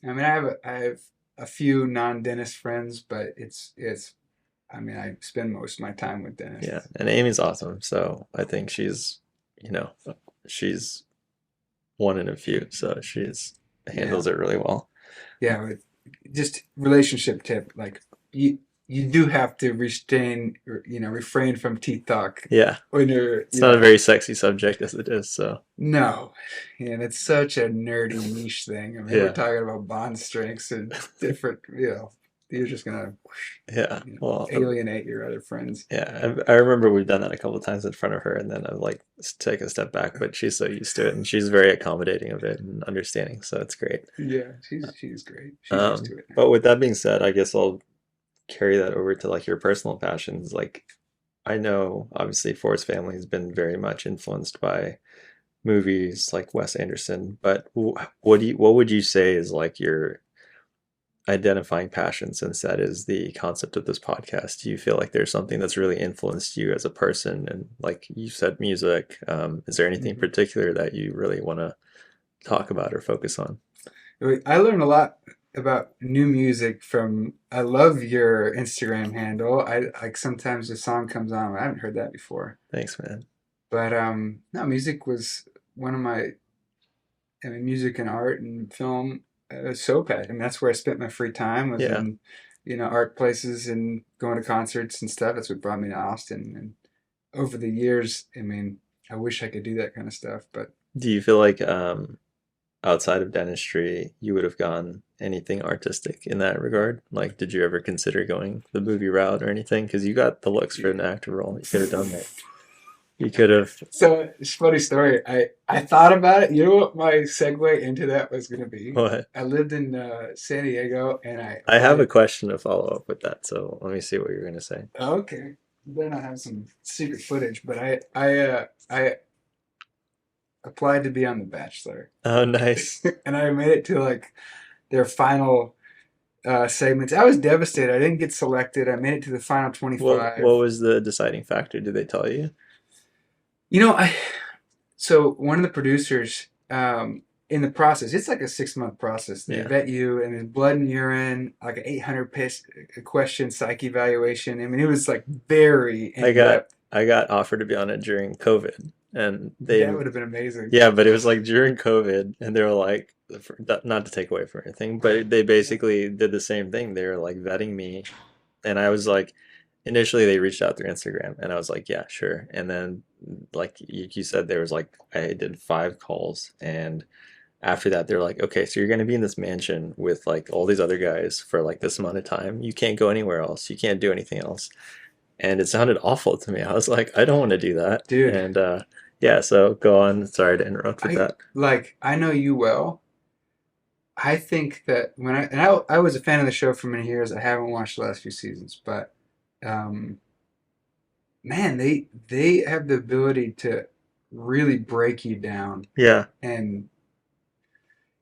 I mean, I have a few non-dentist friends, but it's I mean, I spend most of my time with Yeah. dentists. And Amy's awesome. So I think you know, she's one in a few. So she's Yeah, handles it really well. yeah. Just relationship tip, like you do have to refrain from teeth talk Yeah. when you're, It's not a very sexy subject as it is. So no, and it's such a nerdy niche thing. I mean, we're yeah. talking about bond strengths and different, you're just gonna, Yeah. Well, alienate your other friends. yeah. I remember we've done that a couple of times in front of her, and then I like take a step back, but she's so used to it, and she's very accommodating of it and understanding. So it's great. Yeah, she's great. She's used to it now. But with that being said, I guess I'll carry that over to like your personal passions. Like I know obviously Forrest Family has been very much influenced by movies like Wes Anderson, but what would you say is like your identifying passion, since that is the concept of this podcast? Do you feel like there's something that's really influenced you as a person? And like you said, music. Is there anything in Mhm. particular that you really want to talk about or focus on? I learned a lot about new music from. I love your Instagram handle. I like sometimes the song comes on. I haven't heard that before, Thanks, man. but no, music was one of my. I mean, music and art and film. So bad. I mean, that's where I spent my free time, was Yeah. in, art places and going to concerts and stuff. That's what brought me to Austin. And over the years, I mean, I wish I could do that kind of stuff, but Do you feel like outside of dentistry, you would have gone anything artistic in that regard? Like, did you ever consider going the movie route or anything? Because you got the looks for an yeah. actor role. You could have done that. You could have. So it's a funny story. I thought about it. You know what my segue into that was going to be? What? I lived in San Diego, and I I have a applied. question to follow up with that, so let me see what you're going to say. Okay, then I have some secret footage, but I applied to be on The Bachelor, Oh, nice. and I made it to like their final segments. I was devastated. I didn't get selected. I made it to the final What 25. was the deciding factor? Did they tell you? You know, I so one of the producers in the process, it's like a 6 month process. They Yeah. vet you, and there's blood and urine, like an 800 question psych evaluation. I mean, it was like very I in got depth. I got offered to be on it during COVID, and they That would have been amazing. yeah, but it was like during COVID, and they were like, not to take away from anything, but they Yeah. basically did the same thing. They were like vetting me, and I was like, initially they reached out through Instagram, and I was like, yeah, sure. And then, like you said, there was like I did 5 calls, and after that, they're like, okay, so you're gonna be in this mansion with like all these other guys for like this amount of time. You can't go anywhere else. You can't do anything else. And it sounded awful to me. I was like, I don't want to do that. Dude, And yeah, so go on. Sorry to interrupt with I that. I know you well. I think that I was a fan of the show for many years. I haven't watched the last few seasons, but um, man, they have the ability to really break you down, Yeah. and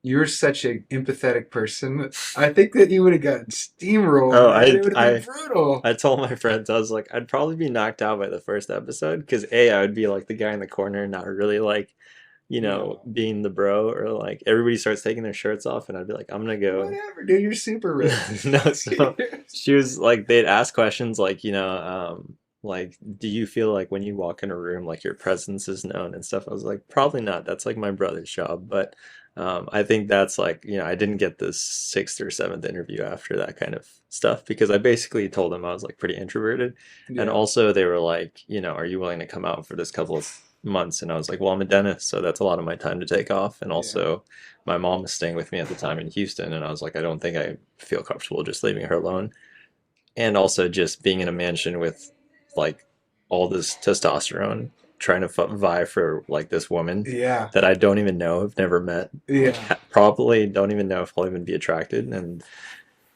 you're such an empathetic person. I think that you would have gotten steamrolled, Oh, man. It would have been brutal. I told my friends I was like I'd probably be knocked out by the first episode because I would be like the guy in the corner, not really like No, being the bro, or like everybody starts taking their shirts off, and I'd be like, I'm gonna go. whatever, dude. You're super ripped. No, so she was like, they'd ask questions like, like, do you feel like when you walk in a room, like your presence is known and stuff? I was like, probably not. That's like my brother's job. But I think that's like, I didn't get this sixth or seventh interview after that kind of stuff because I basically told them I was like pretty introverted. And Yeah, also they were like, are you willing to come out for this couple of months? And I was like, well, I'm a dentist, so that's a lot of my time to take off. And yeah. also, my mom was staying with me at the time in Houston, and I was like, I don't think I feel comfortable just leaving her alone. And also, just being in a mansion with like all this testosterone, trying to vie for like this woman Yeah, that I don't even know, have never met, like yeah. probably don't even know if I'll even be attracted. And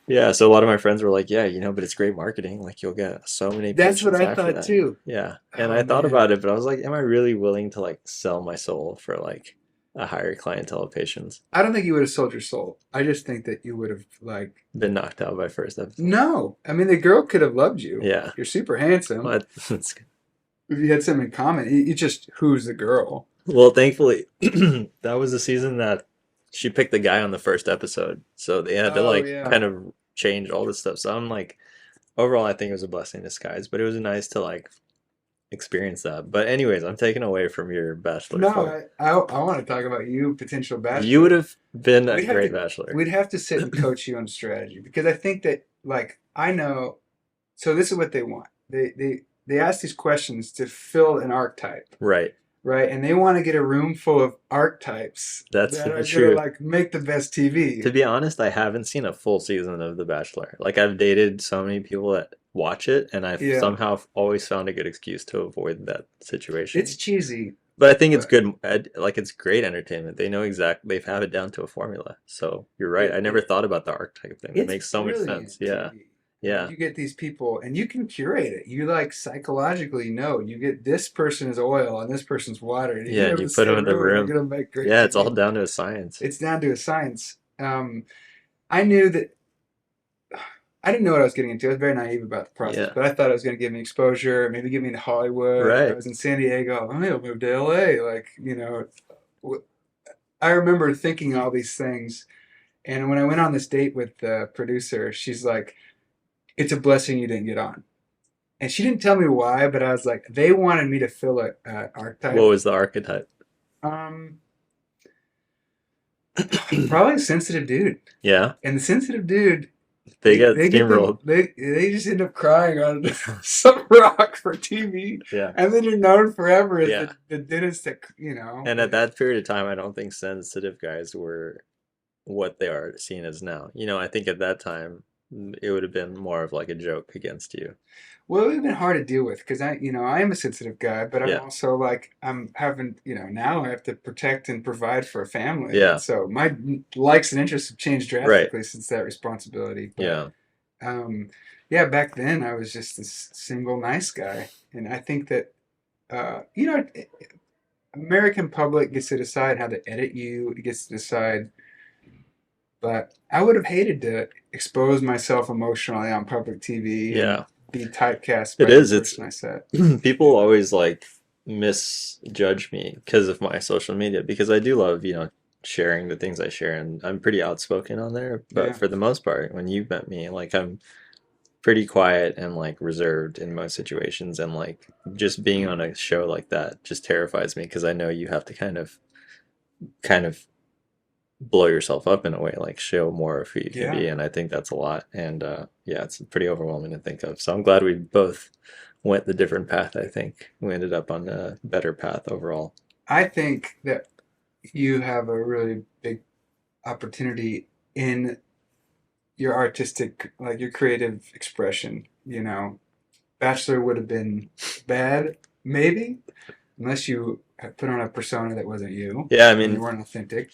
yeah, so a lot of my friends were like, yeah, but it's great marketing. Like you'll get so many That's what patients I after thought that. too. Yeah. And Oh I thought man. about it, but I was like, am I really willing to like sell my soul for like a higher clientele of patients? I don't think you would have sold your soul. I just think that you would have like Been knocked out by first episode. no. I mean, the girl could have loved you. Yeah. You're super handsome. Well, that's good. If you had something in common, you just who's the girl? Well, thankfully, that was the season that she picked the guy on the first episode. So they had to Oh like yeah. kind of change all this stuff. So I'm like, overall, I think it was a blessing in disguise, but it was nice to like experience that. But anyways, I'm taken away from your bachelor No, talk. I want to talk about you, potential You would bachelor. have been a We'd have great to bachelor. we'd have to sit and coach you on strategy because I think that like I know. So this is what they want. They ask these questions to fill an archetype, Right. right? And they want to get a room full of archetypes That's that are gonna true. like make the best To TV. be honest, I haven't seen a full season of The Bachelor. Like I've dated so many people that watch it, and I've Yeah, somehow always found a good excuse to avoid that it's situation. cheesy, But I think it's but good, like it's great entertainment. They know exactly, they've it down to a formula. So you're right. I never it thought about the archetype thing. That it's makes so much sense. brilliant Yeah. TV. Yeah. You get these people, and you can curate it. You like psychologically know you get this person is oil and this person's water, and you Yeah. get And them you in the put them same in the room, and you're room. gonna make great Yeah. It's all TV. down to a science. It's down to a science. I knew that I didn't know what I was getting into. I was very naive about the process, Yeah. but I thought it was going to give me exposure, maybe give me to Hollywood. Or I Right. was in San Diego. Oh, I'll move to LA. Like, I remember thinking all these things. And when I went on this date with the producer, she's like, it's a blessing you didn't get on. And she didn't tell me why, but I was like, they wanted me to fill a What archetype. was the archetype? Um, Probably a sensitive dude. Yeah. And the sensitive dude, They get they get them steamrolled. they just end up crying on some rock for TV, Yeah. and then you're known forever as Yeah. the dentist that you know. And at that period of time, I don't think sensitive guys were what they are seen as now. I think at that time, it would have been more of like a joke against you. Well, it would have been hard to deal with because I am a sensitive guy, but I'm Yeah. also like, I'm having, now I have to protect and provide for a family. And Yeah. so my likes and interests have changed Right. drastically since that responsibility. But Yeah. um, yeah, back then I was just this single nice guy. And I think that, American public gets to decide how to edit you, it gets to decide. But I would have hated to expose myself emotionally on public TV and Yeah. be typecast It by the is. It's person I said. people always like misjudge me because of my social media because I do love, sharing the things I share and I'm pretty outspoken on there. But Yeah. for the most part, when you've met me, like I'm pretty quiet and like reserved in most situations and like just being on a show like that just terrifies me because I know you have to kind of blow yourself up in a way, like show more of who you can Yeah. be. And I think that's a lot. And yeah, it's pretty overwhelming to think of. So I'm glad we both went the different path. I think we ended up on a better path overall. I think that you have a really big opportunity in your artistic, like your creative expression. Bachelor would have been bad, maybe, unless you had put on a persona that wasn't you Yeah, I and you mean, weren't authentic.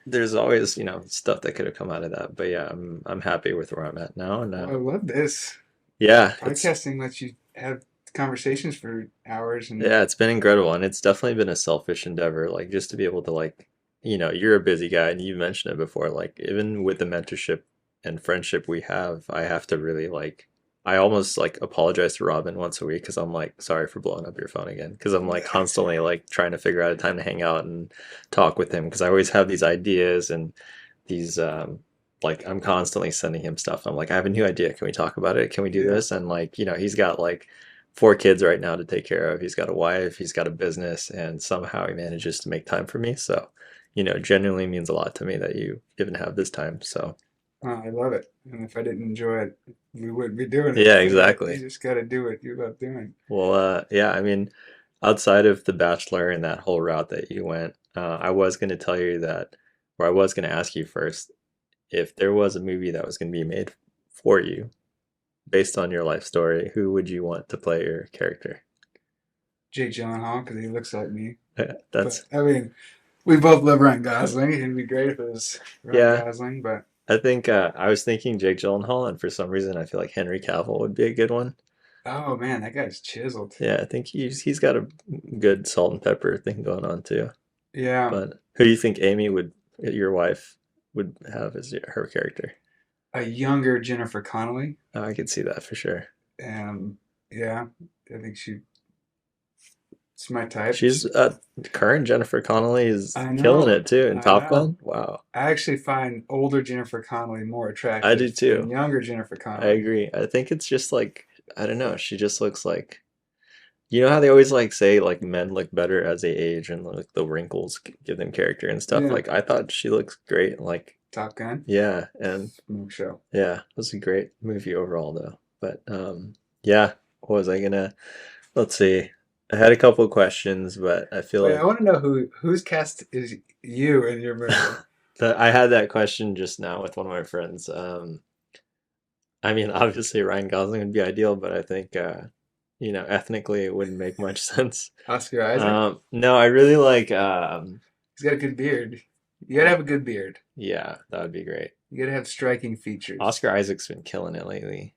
there's always, stuff that could have come out of that. But yeah, I'm happy with where I'm at now. And Well, I love this. yeah, Podcasting lets you have conversations for hours and it's been incredible, and it's definitely been a selfish endeavor. Like just to be able to like, you're a busy guy, and you mentioned it before. Like even with the mentorship and friendship we have, I have to really like. I almost like apologize to Robin once a week because I'm like sorry for blowing up your phone again because I'm like constantly like trying to figure out a time to hang out and talk with him because I always have these ideas and these like I'm constantly sending him stuff. I'm like I have a new idea. Can we talk about it? Can we do yeah. this? And like he's got like four kids right now to take care of. He's got a wife, he's got a business, and somehow he manages to make time for me. So, genuinely means a lot to me that you even have this time. So, I love it. And if I didn't enjoy it, we wouldn't be doing it. yeah, So you exactly. just got to do what you love doing. Well, yeah, I mean, outside of The Bachelor and that whole route that you went, I was going to tell you that, or I was going to ask you first, if there was a movie that was going to be made for you based on your life story, who would you want to play your character? Jake Gyllenhaal, because he looks like me. But That's, I mean, we both love Ryan Gosling. It'd be great if it was Ryan yeah, Gosling, but I think I was thinking Jake Gyllenhaal, and for some reason I feel like Henry Cavill would be a good one. oh man, that guy's chiseled. Yeah, I think he's got a good salt and pepper thing going on too. Yeah, But who do you think Amy your wife, would have as her character? a younger Jennifer Connelly. Oh, I could see that for sure. Yeah, I think it's my type. She's current Jennifer Connelly is I killing know, it too in I Top know. Gun. Wow, I actually find older Jennifer Connelly more I do attractive than too. younger Jennifer I Connelly. agree. I think it's just like I don't know. She just looks like how they always like say like men look better as they age and like the wrinkles give them character and stuff. Yeah, Like I thought she looks great. Like Top Gun, yeah, and smoke show. yeah, it was a great movie overall though. But yeah, what was I gonna? Let's see. I had a couple of questions, but I feel Wait, I like want to know whose cast is you in your movie. I had that question just now with one of my friends. I mean, obviously Ryan Gosling would be ideal, but I think ethnically it wouldn't make much sense. Oscar Isaac. No, I really like He's got a good beard. You gotta have a good beard. yeah, that would be great. You gotta have striking features. Oscar Isaac's been killing it lately.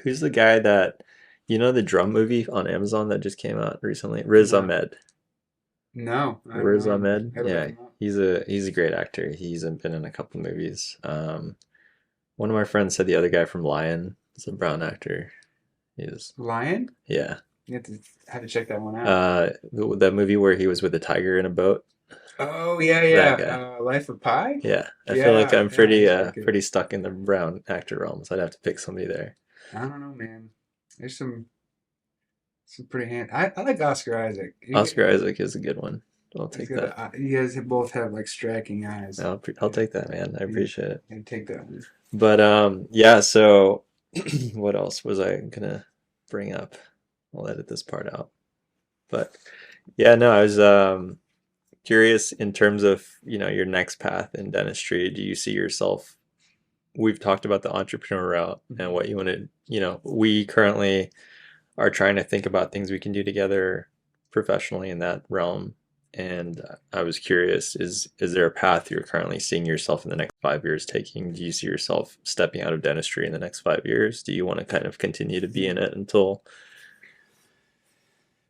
Who's the guy that the drum movie on Amazon that just came out recently? Riz No, Ahmed. no, I don't Riz know. Ahmed. I gotta look Yeah, him up. he's a great actor. He's been in a couple movies. One of my friends said the other guy from Lion is a brown actor. He's Lion? yeah. You have to check that one out. That movie where he was with a tiger in a boat. Oh yeah, That yeah. guy. Life of Pi. Yeah, I feel like Yeah, I'm yeah. pretty He's really good. pretty stuck in the brown actor realm, so I'd have to pick somebody there. I don't know, man. There's some pretty hand. I like Oscar Isaac. Oscar Isaac is a good one. I'll He's take got that. you guys both have like striking eyes. I'll take that, man. I You appreciate it. can take that one. But yeah. So, what else was I gonna bring up? I'll edit this part out. But yeah, no, I was curious in terms of your next path in dentistry. Do you see yourself we've talked about the entrepreneur route and what you want to, we currently are trying to think about things we can do together professionally in that realm. And I was curious, is there a path you're currently seeing yourself in the next 5 years taking? Do you see yourself stepping out of dentistry in the next 5 years? Do you want to kind of continue to be in it until?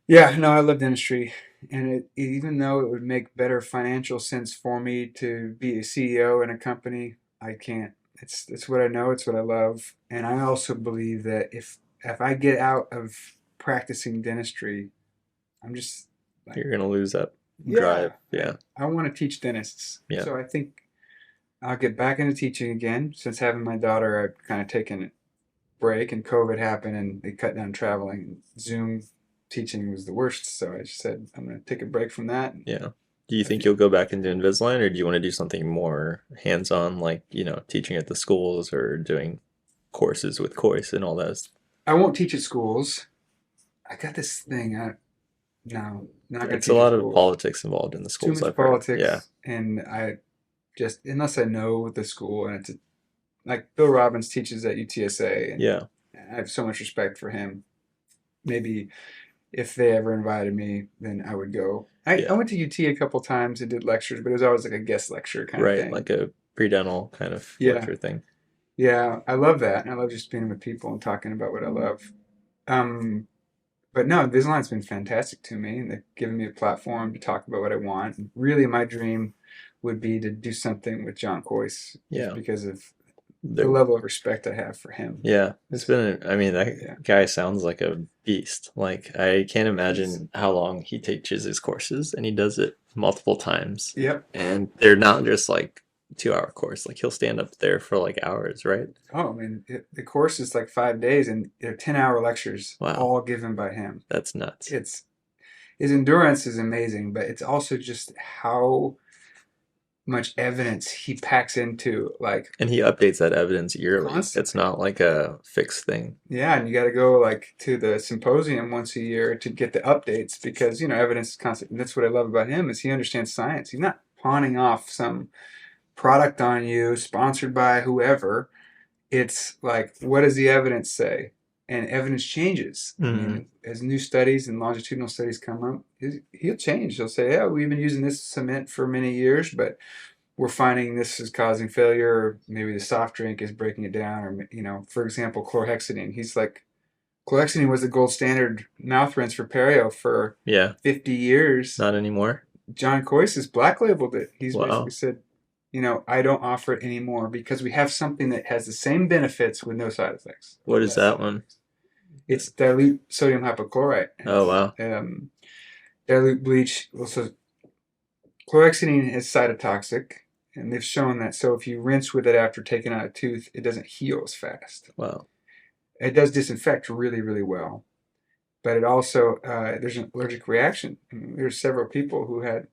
Yeah, no, I love dentistry, and even though it would make better financial sense for me to be a CEO in a company, I can't. It's what I know, it's what I love, and I also believe that if I get out of practicing dentistry, I'm just like, You're gonna lose that yeah, drive. Yeah, I want to teach dentists. yeah, So I think I'll get back into teaching again. Since having my daughter, I've kind of taken a break, and COVID happened, and they cut down traveling. Zoom teaching was the worst, so I just said I'm going to take a break from that. yeah. Do you think you'll go back into Invisalign, or do you want to do something more hands-on, like, teaching at the schools or doing courses with Course and all that? I won't teach at schools. I got this thing. No, not going It's to a teach at lot of schools. politics involved in the Too schools, much I've heard. Yeah, politics, and I just unless I know the school and like Bill Robbins teaches at UTSA, and yeah, I have so much respect for him. Maybe if they ever invited me, then I would go. I yeah. went to UT a couple times and did lectures, but it was always like a guest lecture kind of Right, thing. like a pre-dental kind of Yeah, lecture thing. yeah, I love that. And I love just being with people and talking about what I love. Um, but no, Invisalign's been fantastic to me, and they've given me a platform to talk about what I want. And really, my dream would be to do something with John Coyce, just Yeah, because of the there. level of respect I have for him. Yeah, it's It's, been. I mean, yeah. that guy sounds like a beast. Like I can't He's, imagine how long he teaches his courses, and he does it multiple times. yep. And they're not just like 2 hour course. Like he'll stand up there for like hours, right? Oh, I mean, the course is like 5 days, and they're 10-hour lectures, Wow, all given by him. that's nuts. It's his endurance is amazing, but it's also just how much evidence he packs into like And he updates that evidence yearly. It's constantly. not like a fixed thing. Yeah, and you got to go like to the symposium once a year to get the updates because evidence is constant. And that's what I love about him is he understands science. He's not pawning off some product on you sponsored by whoever. It's like what does the evidence say? And evidence changes. I Hmm. mean, as new studies and longitudinal studies come up, he'll change. He'll say, "Yeah, we've been using this cement for many years, but we're finding this is causing failure. Or maybe the soft drink is breaking it down, or for example, chlorhexidine. He's like, chlorhexidine was the gold standard mouth rinse for perio for Yeah, 50 years. not anymore. John Coyce has black labeled it. He's basically Wow. said, I don't offer it anymore because we have something that has the same benefits with no side effects or What is less that side one? effects. It's dilute sodium hypochlorite. Oh, wow. Dilute bleach. Also, chlorhexidine is cytotoxic, and they've shown that. So if you rinse with it after taking out a tooth, it doesn't heal as fast. Wow. It does disinfect really, really well, but it also there's an allergic reaction. I mean, there's several people who had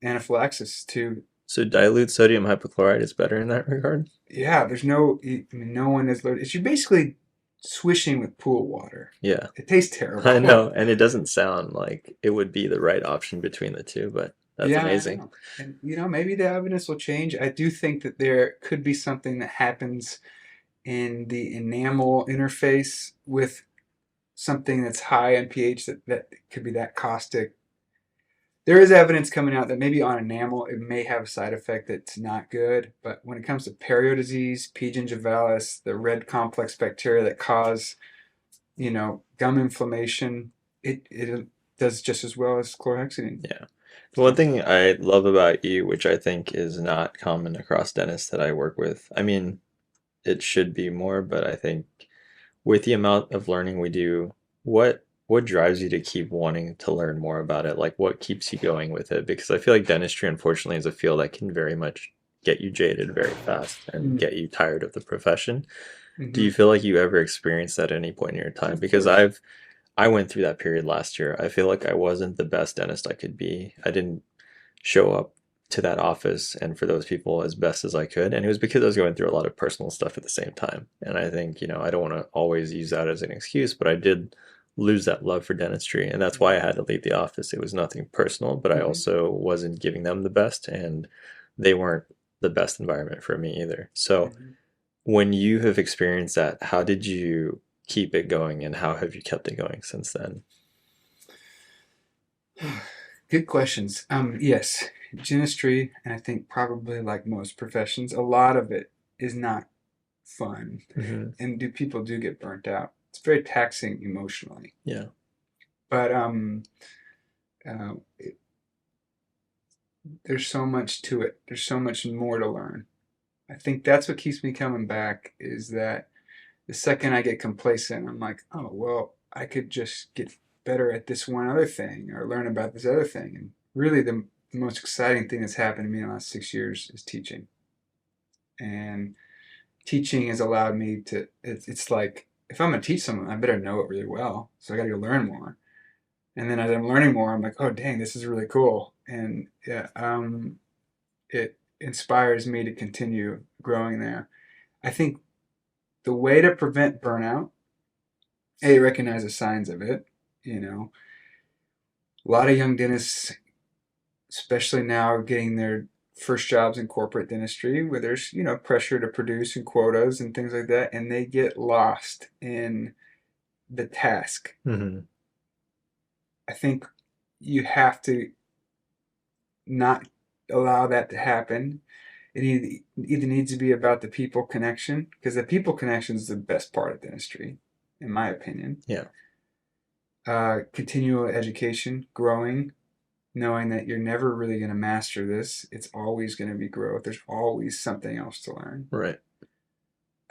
anaphylaxis to. So dilute sodium hypochlorite is better in that regard? Yeah, there's no. I mean, no one is allergic. It's you basically swishing with pool water. Yeah. It tastes I terrible. know, and it doesn't sound like it would be the right option between the two, but that's Yeah, I amazing. know. And maybe the evidence will change. I do think that there could be something that happens in the enamel interface with something that's high in pH that could be that caustic. There is evidence coming out that maybe on enamel it may have a side effect that's not good, but when it comes to perio disease, P. gingivalis, the red complex bacteria that cause, gum inflammation, it does just as well as chlorhexidine. Yeah. The one thing I love about you, which I think is not common across dentists that I work with, I mean, it should be more, but I think with the amount of learning we do, what drives you to keep wanting to learn more about it? Like what keeps you going with it? Because I feel like dentistry, unfortunately, is a field that can very much get you jaded very fast and Mm. get you tired of the profession. Do Mm-hmm. you feel like you ever experienced that at any point in your time? Of Because course. I went through that period last year. I feel like I wasn't the best dentist I could be. I didn't show up to that office and for those people as best as I could. And it was because I was going through a lot of personal stuff at the same time. And I think, I don't want to always use that as an excuse, but I did lose that love for dentistry. And that's why I had to leave the office. It was nothing personal, but I Mm-hmm. also wasn't giving them the best. And they weren't the best environment for me either. So, Mm-hmm. When you have experienced that, how did you keep it going and how have you kept it going since then? Good questions. Yes, dentistry, and I think probably like most professions, a lot of it is not fun, Hmm. and people do get burnt out. It's very taxing emotionally, Yeah. but uh, there's so much to it. There's so much more to learn. I think that's what keeps me coming back. Is that the second I get complacent, I'm like, oh well, I could just get better at this one other thing or learn about this other thing. And really, the most exciting thing that's happened to me in the last 6 years is teaching. And teaching has allowed me to. It's like if I'm gonna teach someone, I better know it really well. So I got to go learn more. And then as I'm learning more, I'm like, oh dang, this is really cool. And yeah, it inspires me to continue growing there. I think the way to prevent burnout, A, recognize the signs of it. You know, a lot of young dentists, especially now, are getting their first jobs in corporate dentistry where there's, pressure to produce and quotas and things like that, and they get lost in the task. Hmm. I think you have to not allow that to happen. It either needs to be about the people connection, because the people connection is the best part of dentistry, in my opinion. Yeah. Continual education, growing, knowing that you're never really going to master this. It's always going to be growth. There's always something else to learn. Right.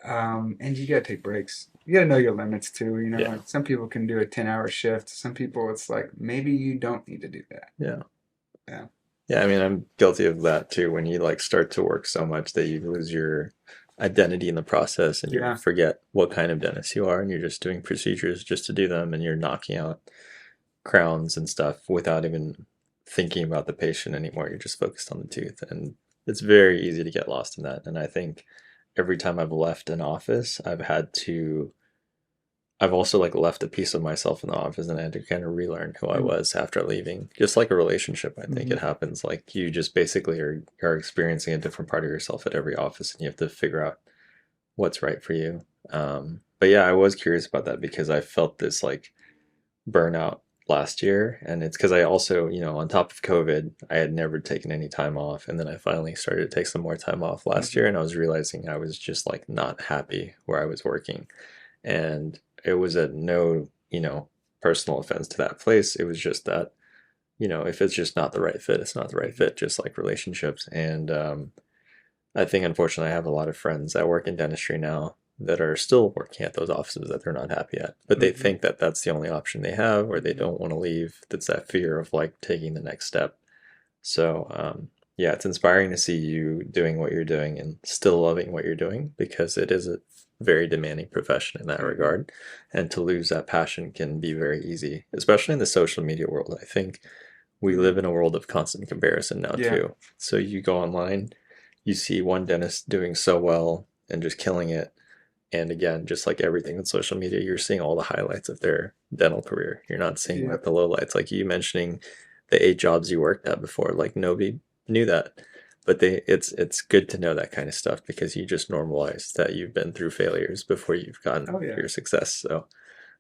And you got to take breaks. You got to know your limits too. Yeah. Like some people can do a 10-hour shift. Some people, it's like maybe you don't need to do that. Yeah. Yeah. Yeah, I mean, I'm guilty of that too. When you like start to work so much that you lose your identity in the process and you Yeah. forget what kind of dentist you are, and you're just doing procedures just to do them, and you're knocking out crowns and stuff without even thinking about the patient anymore. You're just focused on the tooth, and it's very easy to get lost in that. And I think every time I've left an office, I've also like left a piece of myself in the office and I had to kind of relearn who I Mm-hmm. was after leaving. Just like a relationship, I think Mm-hmm. it happens. Like you just basically are experiencing a different part of yourself at every office and you have to figure out what's right for you. But yeah, I was curious about that because I felt this like burnout last year. And it's because I also, on top of COVID, I had never taken any time off. And then I finally started to take some more time off last year and I was realizing I was just like not happy where I was working. And it was at no, personal offense to that place. It was just that, if it's just not the right fit, it's not the right Mm-hmm. fit, just like relationships. And I think, unfortunately, I have a lot of friends that work in dentistry now that are still working at those offices that they're not happy at. But they Mm-hmm. think that that's the only option they have, or they don't want to leave. That's that fear of like taking the next step. So, yeah, it's inspiring to see you doing what you're doing and still loving what you're doing because it is a very demanding profession in that Mm-hmm. regard. And to lose that passion can be very easy, especially in the social media world. I think we live in a world of constant comparison now, Yeah. too. So you go online, you see one dentist doing so well and just killing it. And again, just like everything on social media, you're seeing all the highlights of their dental career. You're not seeing Yeah. like the lowlights, like you mentioning the 8 jobs you worked at before. Like nobody knew that, but it's good to know that kind of stuff because you just normalize that you've been through failures before you've Oh gotten yeah. your success. So,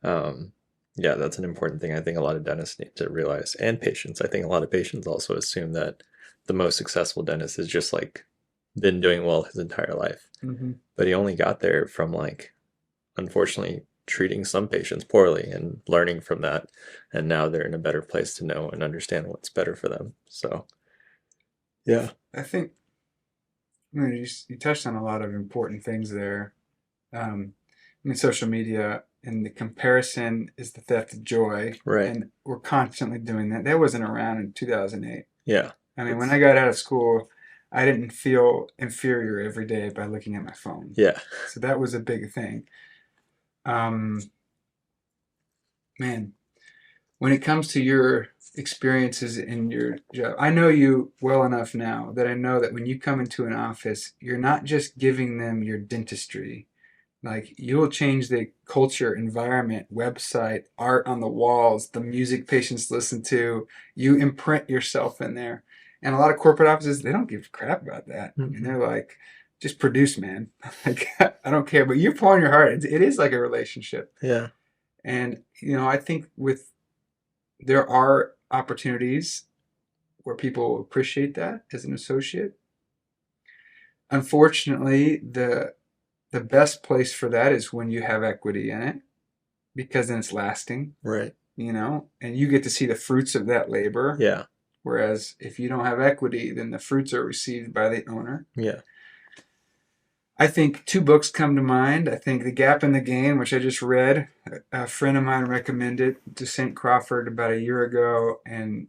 um, yeah, that's an important thing. I think a lot of dentists need to realize, and patients. I think a lot of patients also assume that the most successful dentist is just like been doing well his entire life, Mm-hmm. but he only got there from like unfortunately treating some patients poorly and learning from that, and now they're in a better place to know and understand what's better for them. So yeah. I think you touched on a lot of important things there. Social media and the comparison is the theft of joy, Right. and we're constantly doing that. That wasn't around in 2008. Yeah. When It's I got out of school, I didn't feel inferior every day by looking at my phone. yeah. So that was a big thing. Um, Man, when it comes to your experiences in your job, I know you well enough now that I know that when you come into an office, you're not just giving them your dentistry. Like you will change the culture, environment, website, art on the walls, the music patients listen to. You imprint yourself in there. And a lot of corporate offices, they don't give a crap about that. Mhm. They're like, just produce, man. Like, I don't care, but you're pouring your heart. It is like a relationship. Yeah. And, I think there are opportunities where people appreciate that as an associate. Unfortunately, the best place for that is when you have equity in it, because then it's lasting, Right. and you get to see the fruits of that labor. Yeah. Whereas if you don't have equity, then the fruits are received by the owner. Yeah. I think two books come to mind. I think The Gap in the Game, which I just read. A friend of mine recommended to St. Crawford about a year ago, and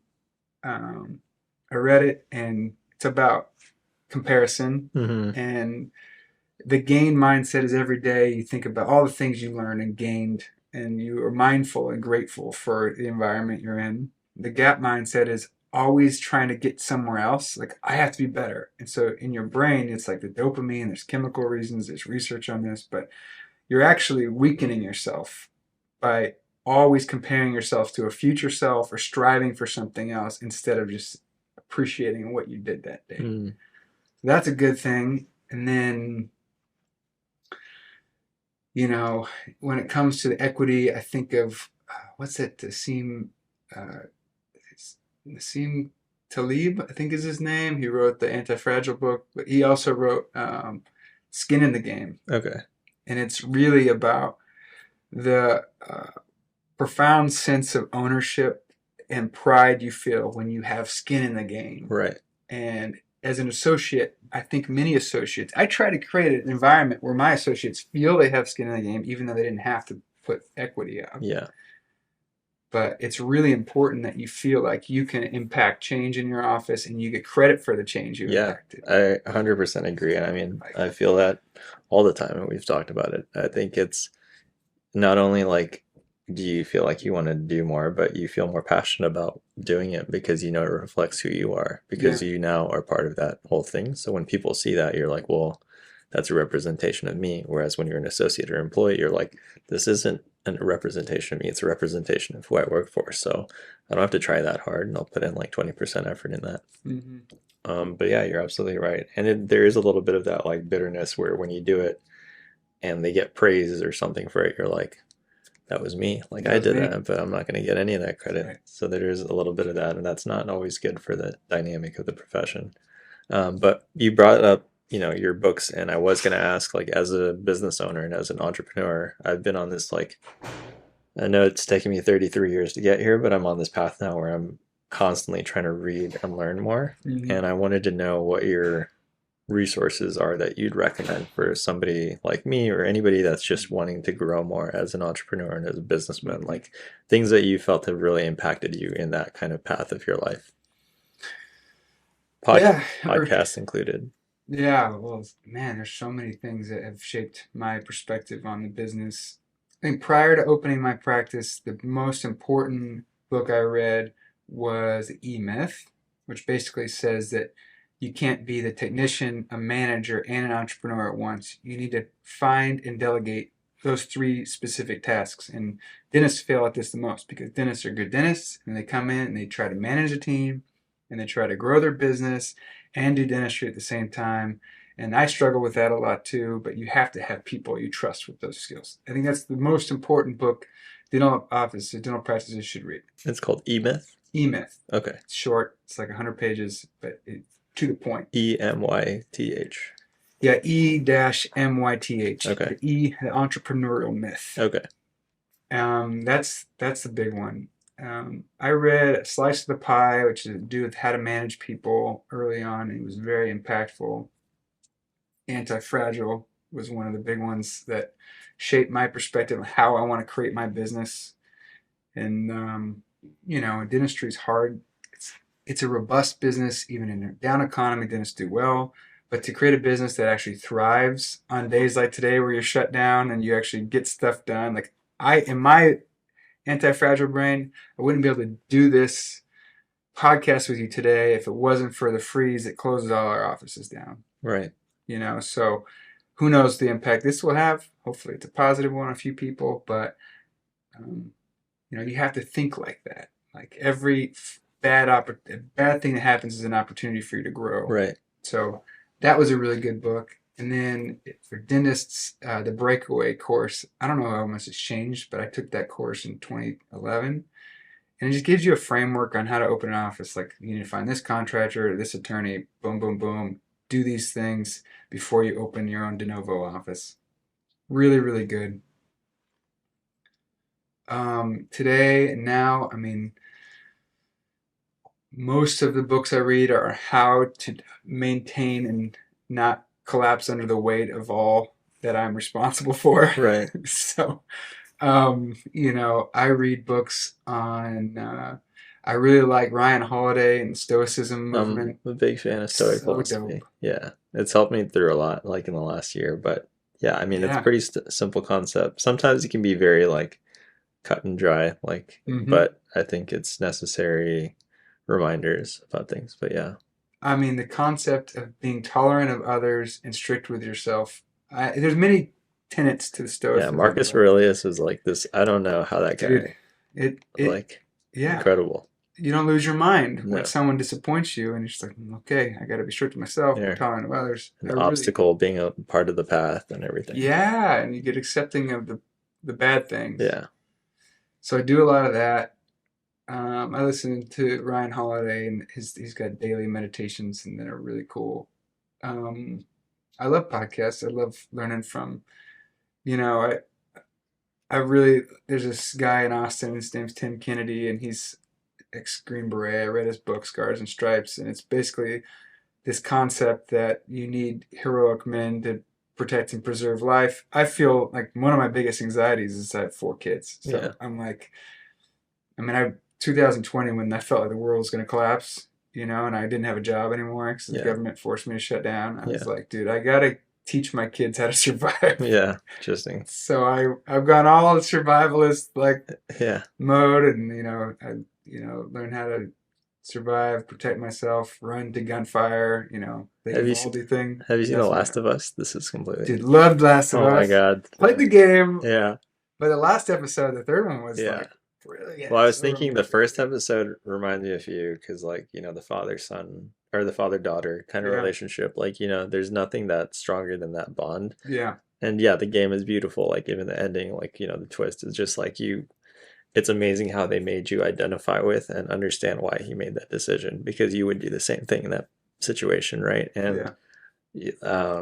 I read it, and it's about comparison. Mm-hmm. And the gain mindset is every day you think about all the things you learned and gained, and you are mindful and grateful for the environment you're in. The gap mindset is always trying to get somewhere else. Like, I have to be better. And so in your brain, it's like the dopamine, there's chemical reasons, there's research on this, but you're actually weakening yourself by always comparing yourself to a future self or striving for something else instead of just appreciating what you did that day. Mm. So that's a good thing. And then, when it comes to the equity, I think of what's it? Nassim Talib, I think is his name. He wrote the Anti-Fragile book, but he also wrote Skin in the Game. Okay. And it's really about the profound sense of ownership and pride you feel when you have skin in the game. Right. And as an associate, I think many associates, I try to create an environment where my associates feel they have skin in the game, even though they didn't have to put equity out. Yeah. But it's really important that you feel like you can impact change in your office and you get credit for the change you impacted. I 100% agree. I mean, I feel that all the time, and we've talked about it. I think it's not only like, do you feel like you want to do more, but you feel more passionate about doing it because it reflects who you are, because you now are part of that whole thing. So when people see that, you're like, well, that's a representation of me. Whereas when you're an associate or employee, you're like, this isn't a representation of me. It's a representation of who I work for. So I don't have to try that hard, and I'll put in like 20% effort in that. Mm-hmm. But yeah, you're absolutely right. And there is a little bit of that like bitterness where when you do it and they get praise or something for it, you're like, that was me. Like, I did that, but I'm not going to get any of that credit. Right. So there is a little bit of that, and that's not always good for the dynamic of the profession. But you brought up, your books, and I was going to ask, like, as a business owner and as an entrepreneur, I've been on this, like, I know it's taken me 33 years to get here, but I'm on this path now where I'm constantly trying to read and learn more. Mm-hmm. And I wanted to know what your resources are that you'd recommend for somebody like me or anybody that's just wanting to grow more as an entrepreneur and as a businessman, like things that you felt have really impacted you in that kind of path of your life. Podcasts included. Yeah, well, man, there's so many things that have shaped my perspective on the business. I think prior to opening my practice, the most important book I read was E-Myth, which basically says that you can't be the technician, a manager, and an entrepreneur at once. You need to find and delegate those three specific tasks. And dentists fail at this the most because dentists are good dentists, and they come in and they try to manage a team, and they try to grow their business and do dentistry at the same time. And I struggle with that a lot too, but you have to have people you trust with those skills. I think that's the most important book dental practices should read. It's called E-Myth? E-Myth. Okay. It's short. It's like 100 pages, but to the point. E-M-Y-T-H. Yeah, E-M-Y-T-H. Okay. The entrepreneurial myth. Okay. That's the big one. I read Slice of the Pie, which is to do with how to manage people early on. It was very impactful. Anti-Fragile was one of the big ones that shaped my perspective on how I want to create my business. And, dentistry is hard. It's a robust business. Even in a down economy, dentists do well. But to create a business that actually thrives on days like today where you're shut down and you actually get stuff done, like in my anti-fragile brain, I wouldn't be able to do this podcast with you today if it wasn't for the freeze that closes all our offices down. Right. So who knows the impact this will have. Hopefully it's a positive one on a few people, but you have to think like that. Like every bad thing that happens is an opportunity for you to grow. Right. So that was a really good book. And then for dentists, the breakaway course, I don't know how much it's changed, but I took that course in 2011. And it just gives you a framework on how to open an office. Like you need to find this contractor, this attorney, boom, boom, boom. Do these things before you open your own de novo office. Really, really good. Today and now, I mean, most of the books I read are how to maintain and not collapse under the weight of all that I'm responsible for. Right. So, I read books on, I really like Ryan Holiday and the Stoicism I'm movement. a big fan of Stoic So philosophy. dope. Yeah, it's helped me through a lot, like in the last year. But yeah, I mean, it's Yeah. pretty simple concept. Sometimes it can be very like cut and dry, like, Hmm. but I think it's necessary reminders about things. But yeah, I mean, the concept of being tolerant of others and strict with yourself. There's many tenets to the yeah, Stoicism, Marcus but Aurelius was like this. I don't know how that dude, guy, it like, yeah. incredible. You don't lose your mind when No, someone disappoints you, and you're just like, okay, I got to be strict to myself, be yeah, tolerant of others. an I really, obstacle being a part of the path and everything. yeah, and you get accepting of the bad things. Yeah, So I do a lot of that. I listen to Ryan Holiday, and he's got daily meditations, and they're really cool. Um, I love podcasts. I love learning from, you know, I really there's this guy in Austin. His name's Tim Kennedy, and he's ex Green Beret. I read his book Scars and Stripes, and it's basically this concept that you need heroic men to protect and preserve life. I feel like one of my biggest anxieties is I have 4 kids. yeah, So I'm like, I mean, 2020 when I felt like the world was going to collapse, and I didn't have a job anymore because the yeah, government forced me to shut down. I was yeah, like, dude, I got to teach my kids how to survive. yeah. Interesting. So I've gone all survivalist like Yeah. mode, and learn how to survive, protect myself, run to gunfire. The Have you se- Uvalde thing. have you seen The Definitely, Last of Us? This is completely. dude, loved Last of Oh my Us. God. Played the game, Yeah. but the last episode, the third one was Yeah. like brilliant. Well, I was So thinking the romantic. first episode reminded me of you because, like, the father son or the father daughter kind of Yeah, relationship. Like, there's nothing that's stronger than that bond. yeah, And yeah, the game is beautiful. Like, even the ending, like, the twist is just like it's amazing how they made you identify with and understand why he made that decision because you would do the same thing in that situation, right? And yeah,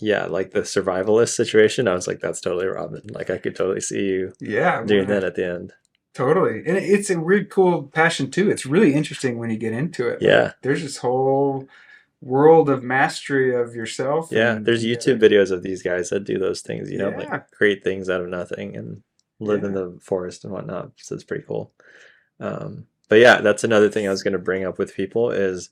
yeah, like the survivalist situation, I was like, that's totally Robin. Like, I could totally see you yeah. doing that at the end. Totally. And it's a weird, cool passion too. It's really interesting when you get into it. Like, Yeah. there's this whole world of mastery of yourself, Yeah, and there's you YouTube gotta, videos of these guys that do those things, like yeah, create things out of nothing and live in yeah. the forest and whatnot. So it's pretty cool. But yeah, that's another thing I was going to bring up with people is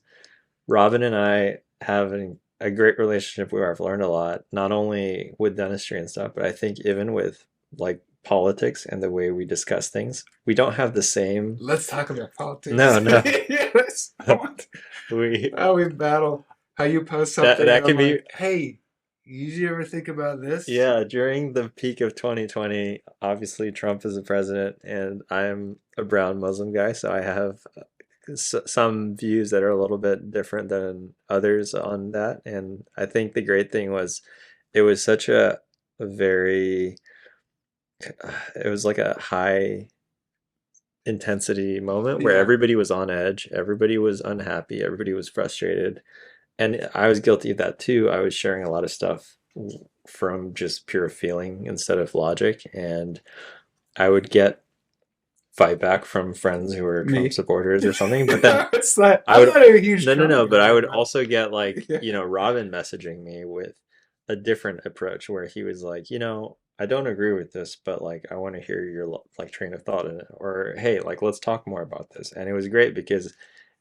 Robin and I have a great relationship where I've learned a lot, not only with dentistry and stuff, but I think even with like politics and the way we discuss things. We don't have the same. Let's talk about No, politics. no. Yes. we How we battle. How you post that something, and that I'm could be. like, hey, did you ever think about this? Yeah, during the peak of 2020, obviously Trump is the president, and I'm a brown Muslim guy, so I have some views that are a little bit different than others on that. And I think the great thing was it was such a very, it was like a high intensity moment where Yeah. everybody was on edge, everybody was unhappy, everybody was frustrated. And I was guilty of that too. I was sharing a lot of stuff from just pure feeling instead of logic. And I would get fight back from friends who were Trump Me. supporters or soming. But then It's like, I I'm would, not a huge no, no, Trump no. But I guy, would but also get like, yeah. Robin messaging me with a different approach where he was like, I don't agree with this, but like, I want to hear your like train of thought in it. Or, hey, like, let's talk more about this. And it was great because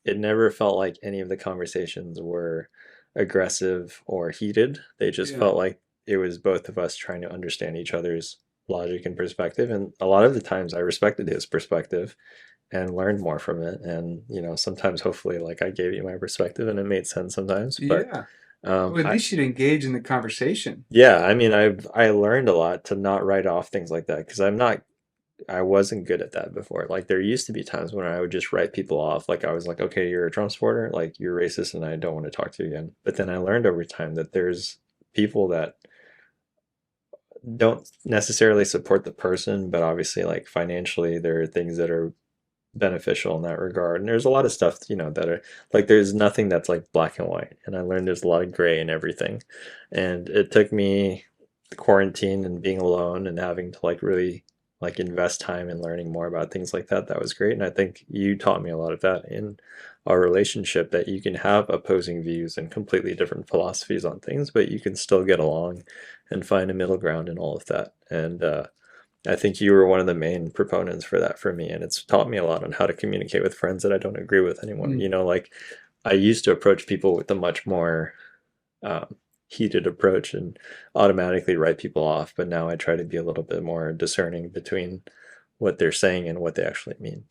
it never felt like any of the conversations were aggressive or heated. They just Yeah. felt like it was both of us trying to understand each other's logic and perspective. And a lot of the times I respected his perspective and learned more from it. And, sometimes hopefully like I gave you my perspective and it made sense sometimes. But Yeah. Well, at I least you'd engage in the conversation. yeah, I mean I learned a lot to not write off things like that because I wasn't good at that before. Like there used to be times when I would just write people off. Like I was like, okay, you're a Trump supporter, like you're racist and I don't want to talk to you again. But then I learned over time that there's people that don't necessarily support the person, but obviously like financially there are things that are beneficial in that regard. And there's a lot of stuff, that are like there's nothing that's like black and white. And I learned there's a lot of gray in everything. And it took me quarantine and being alone and having to like really like invest time in learning more about things like that. That was great. And I think you taught me a lot of that in our relationship, that you can have opposing views and completely different philosophies on things, but you can still get along and find a middle ground in all of that. And I think you were one of the main proponents for that for me, and it's taught me a lot on how to communicate with friends that I don't agree with anymore. Mm. Like I used to approach people with a much more heated approach and automatically write people off, but now I try to be a little bit more discerning between what they're saying and what they actually mean.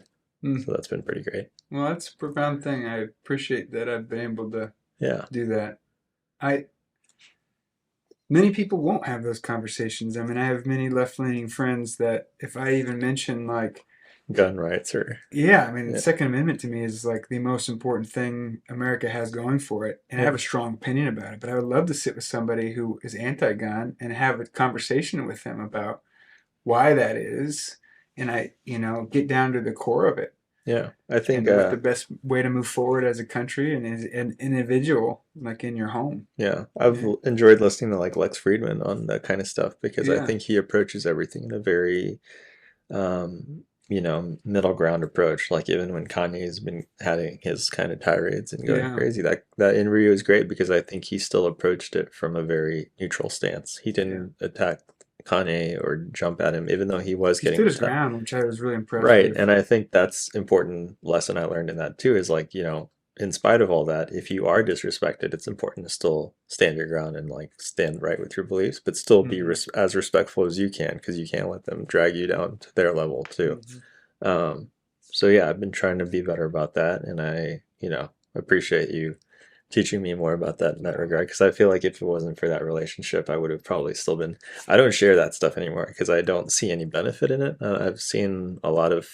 Mm. So that's been pretty great. Well, that's a profound thing. I appreciate that I've been able to Yeah. do that. I Many people won't have those conversations. I mean, I have many left-leaning friends that if I even mention like, Gun rights or yeah, I mean, the yeah. Second Amendment to me is like the most important thing America has going for it, and I Yeah. have a strong opinion about it. But I would love to sit with somebody who is anti-gun and have a conversation with them about why that is, and get down to the core of it Yeah. I think and what the best way to move forward as a country and as an individual, like in your home. yeah, I've Yeah, enjoyed listening to like Lex Friedman on that kind of stuff because I yeah, think he approaches everything in a very middle ground approach. Like even when Kanye's been having his kind of tirades and going yeah, crazy, that interview was great because I think he still approached it from a very neutral stance. He yeah. didn't attack Kanye or jump at him, even though he was He getting stood his attacked. ground, which I was really impressed Right, with. and I think that's important lesson I learned in that too is like, in spite of all that, if you are disrespected, it's important to still stand your ground and like stand right with your beliefs, but still be Hmm. as respectful as you can because you can't let them drag you down to their level too. Hmm. So yeah, I've been trying to be better about that, and I, appreciate you teaching me more about that in that Yeah, regard because I feel like if it wasn't for that relationship, I would have probably still been. I don't share that stuff anymore because I don't see any benefit in it. I've seen a lot of.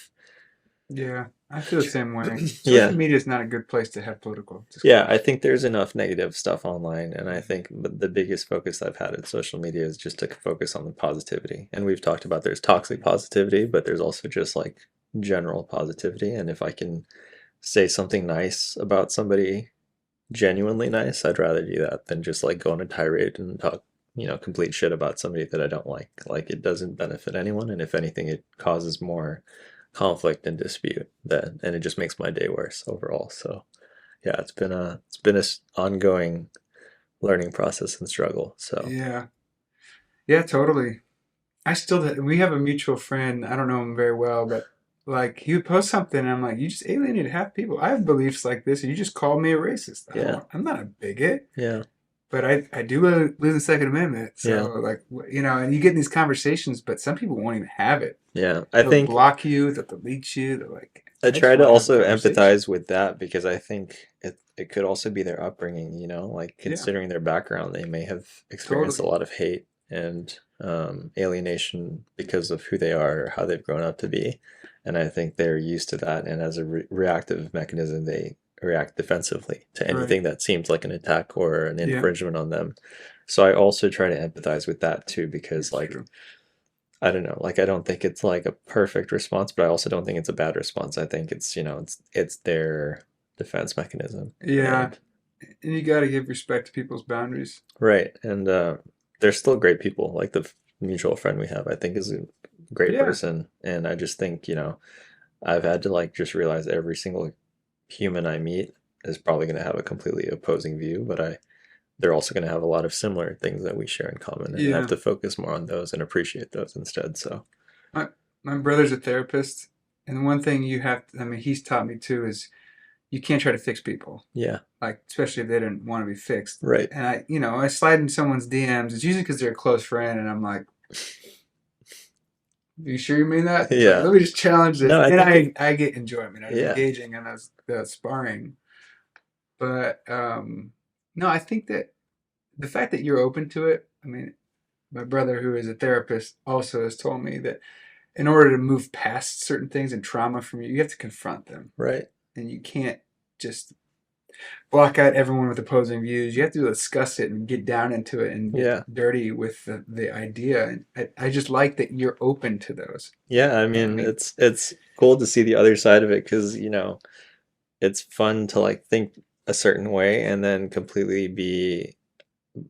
yeah. I feel the same way. Social Yeah, media is not a good place to have political yeah, I discourse. think there's enough negative stuff online, and I Hmm. think the biggest focus I've had in social media is just to focus on the positivity. And we've talked about there's toxic positivity, but there's also just like general positivity. And if I can say something nice about somebody, genuinely nice, I'd rather do that than just like go on a tirade and talk, complete shit about somebody that I don't like. Like it doesn't benefit anyone, and if anything, it causes more conflict and dispute and it just makes my day worse overall. So yeah, it's been a ongoing learning process and struggle. So Yeah, yeah, totally. We have a mutual friend. I don't know him very well, but like he would post something, and I'm like, you just alienated half people. I have beliefs like this, and you just called me a racist. yeah, I'm not a bigot, yeah, but I do believe in the Second Amendment. So yeah, like, and you get in these conversations, but some people won't even have it. yeah. I They'll think block you. They'll delete you. They're like, I I just try to want to have a also conversation. empathize with that because I think it could also be their upbringing, like Yeah, considering their background, they may have experienced a totally. lot of hate and alienation because of who they are or how they've grown up to be. And I think they're used to that. And as a reactive mechanism, they react defensively to Right. anything that seems like an attack or an Yeah, infringement on them. So I also try to empathize with that too because, it's like, true. I don't know. Like I don't think it's like a perfect response, but I also don't think it's a bad response. I think it's their defense mechanism. Yeah, And and you got to give respect to people's boundaries. right, and they're still great people. Like the mutual friend we have, I think is a great Yeah, person, and I just think, I've had to like just realize every single human I meet is probably going to have a completely opposing view, but they're also going to have a lot of similar things that we share in common, and I have yeah. to focus more on those and appreciate those instead. So, My my brother's a therapist, and one thing I mean, he's taught me too is you can't try to fix people, yeah, like especially if they didn't want to be fixed. right. And I slide in someone's DMs. It's usually because they're a close friend, and I'm like, "You sure you mean that?" It's like, Yeah. let me just challenge this, No, I and think I get enjoyment out of yeah, engaging in the sparring. But no, I think that the fact that you're open to it. I mean, my brother, who is a therapist, also has told me that in order to move past certain things and trauma from you, you have to confront them, right. and you can't just block out everyone with opposing views. You have to discuss it and get down into it and get Yeah. dirty with the idea. And I just like that you're open to those. Yeah, I You know what I mean, mean? it's cool to see the other side of it because, it's fun to like think a certain way and then completely be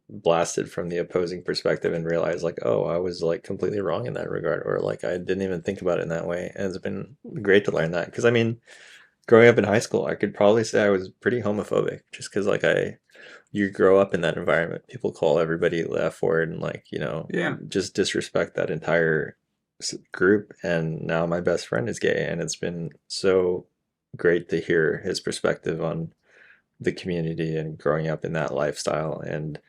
blasted from the opposing perspective and realize like, oh, I was like completely wrong in that regard, or like I didn't even think about it in that way. And it's been great to learn that because I mean, growing up in high school, I could probably say I was pretty homophobic just because like you grow up in that environment. People call everybody the F word and like, Yeah, just disrespect that entire group. And now my best friend is gay, and it's been so great to hear his perspective on the community and growing up in that lifestyle. And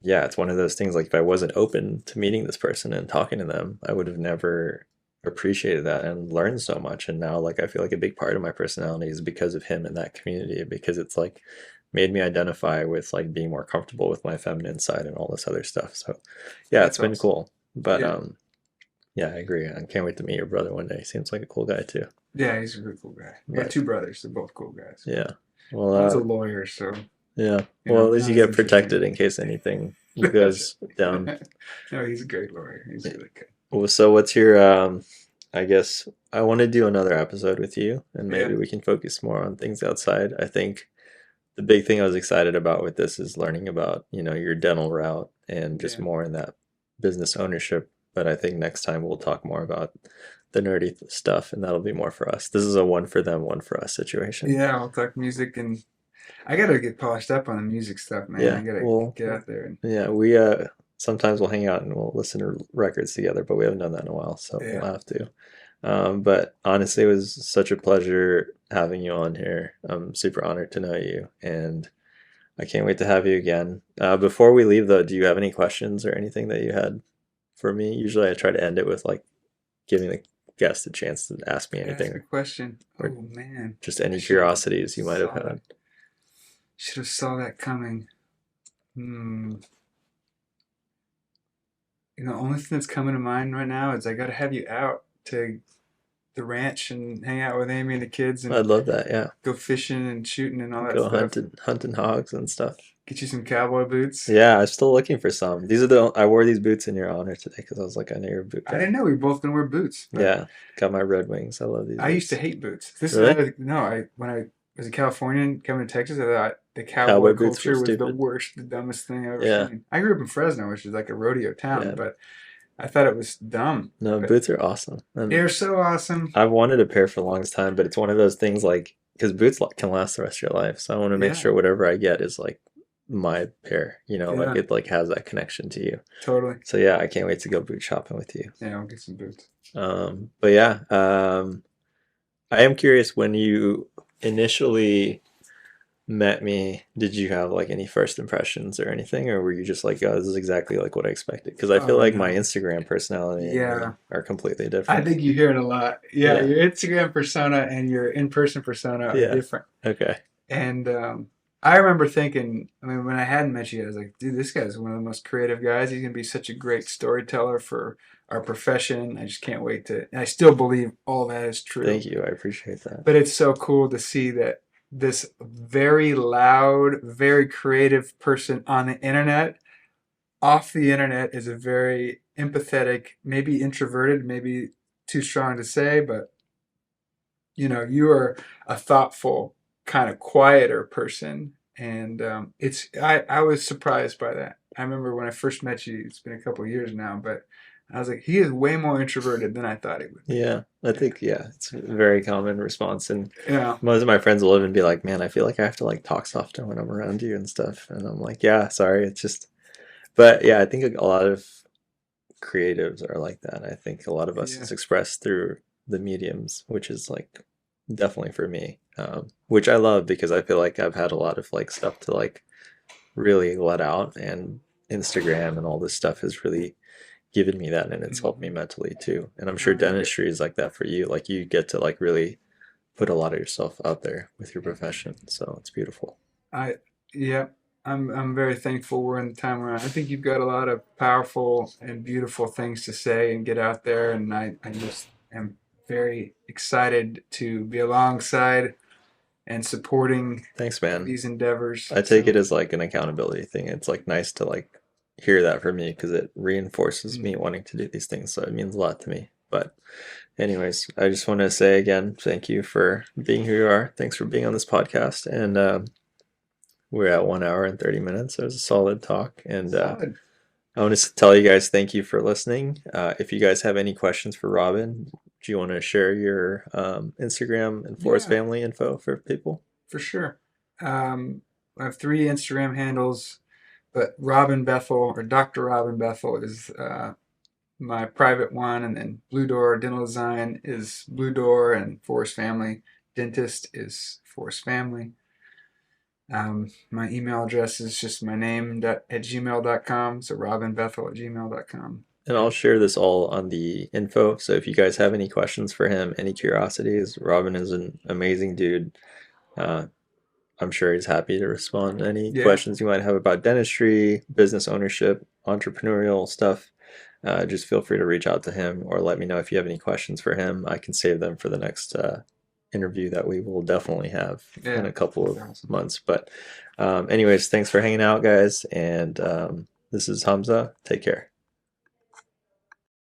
yeah, it's one of those things like if I wasn't open to meeting this person and talking to them, I would have never appreciated that and learned so much. And now like I feel like a big part of my personality is because of him and that community, because it's like made me identify with like being more comfortable with my feminine side and all this other stuff. So yeah, it's that's been awesome. cool. But Yeah, yeah, I agree. I can't wait to meet your brother one day. Seems like a cool guy too. yeah, he's a really cool guy. I got But two brothers. They're both cool guys. yeah. Well, One's a lawyer, so yeah. Well, at least not you as get interesting. protected in case anything That's goes down. no, he's a great lawyer. He's really good. Well, so what's your I guess I want to do another episode with you and Yeah, maybe we can focus more on things outside. I think the big thing I was excited about with this is learning about, your dental route and just yeah, more in that business ownership. But I think next time we'll talk more about the nerdy stuff and that'll be more for us. This is a one for them, one for us situation. yeah. I'll talk music, and I gotta get polished up on the music stuff, man. I Yeah. gotta Well, get out there and yeah, we sometimes we'll hang out and we'll listen to records together, but we haven't done that in a while, so we'll yeah, have to. But honestly, it was such a pleasure having you on here. I'm super honored to know you, and I can't wait to have you again. Before we leave, though, do you have any questions or anything that you had for me? Usually, I try to end it with like giving the guest a chance to ask me ask a anything question. or Oh man, just I any should have curiosities you might have saw had. that. Should have saw that coming. Hmm. Only thing that's coming to mind right now is I gotta have you out to the ranch and hang out with Amy and the kids and I'd love that. Yeah, go fishing and shooting and all that go stuff. hunting hogs and stuff. Get you some cowboy boots. Yeah, I'm still looking for some. I wore these boots in your honor today because I was like, I know you're a boot I guy. didn't know we were both gonna wear boots, but Yeah, got my Red Wings. I love these I used to boots. hate boots. This is Really? another no. I when I was a Californian coming to Texas, I thought the cowboy Cowboy boots were culture was the stupid. worst, the dumbest thing I've ever Yeah, seen. I grew up in Fresno, which is like a rodeo town, yeah. but I thought it was dumb. No, But boots are awesome, and they're so awesome. I've wanted a pair for the longest time, but it's one of those things like because boots can last the rest of your life, so I want to make Yeah, sure whatever I get is like my pair. Like yeah, it like has that connection to you. totally. So yeah, I can't wait to go boot shopping with you. Yeah, I'll get some boots. But yeah, I am curious when you initially met me, did you have like any first impressions or anything, or were you just like, oh, this is exactly like what I expected? Because I feel Oh like my no. Instagram personality and you Yeah, are completely I different. think you hear it a lot. Yeah, Yeah, your Instagram persona and your in-person persona are yeah, different. okay, And I remember thinking, I mean, when I hadn't met you, I was like, dude, this guy's one of the most creative guys. He's gonna be such a great storyteller for our profession. I just can't wait to. And I still believe all that is true. thank you. I appreciate that. But it's so cool to see that this very loud, very creative person on the internet, off the internet, is a very empathetic, maybe introverted, maybe too strong to say, but you are a thoughtful, kind of quieter person, and I was surprised by that. I remember when I first met you. It's been a couple of years now, but I was like, he is way more introverted than I thought he would be. Yeah, I Yeah, think yeah, it's a very common response, and yeah, most of my friends will even be like, "Man, I feel like I have to like talk softer when I'm around you and stuff," and I'm like, "Yeah, sorry, it's just." But yeah, I think a lot of creatives are like that. I think a lot of us yeah, is expressed through the mediums, which is like definitely for me, which I love because I feel like I've had a lot of like stuff to like really let out, and Instagram and all this stuff has really given me that, and it's helped me hmm, mentally too. And I'm sure I agree. dentistry is like that for you. Like you get to like really put a lot of yourself out there with your profession, so it's beautiful. I yeah. I'm very thankful we're in the time around. I think you've got a lot of powerful and beautiful things to say and get out there, and I just am very excited to be alongside and supporting Thanks, man. these endeavors. I take So, it as like an accountability thing. It's like nice to like hear that from me because it reinforces me wanting to do these things. So it means a lot to me. But anyways, I just want to say again, thank you for being who you are. Thanks for being on this podcast. And we're at 1 hour and 30 minutes. It was a solid talk. And solid. I want to tell you guys thank you for listening. If you guys have any questions for Robin, do you want to share your Instagram and Forest Yeah, family info for people? for sure. I have 3 Instagram handles, but Robin Bethell or Dr. Robin Bethell is my private one, and then Blue Door Dental Design is Blue Door, and Forest Family Dentist is Forest Family. My email address is just my name at gmail.com, so robinbethell@gmail.com. And I'll share this all on the info. So if you guys have any questions for him, any curiosities, Robin is an amazing dude. Uh, I'm sure he's happy to respond to any Yeah, questions you might have about dentistry, business ownership, entrepreneurial stuff. Just feel free to reach out to him or let me know if you have any questions for him. I can save them for the next interview that we will definitely have in yeah, a couple that's of awesome. months. But anyways, thanks for hanging out, guys. And this is Hamza. Take care.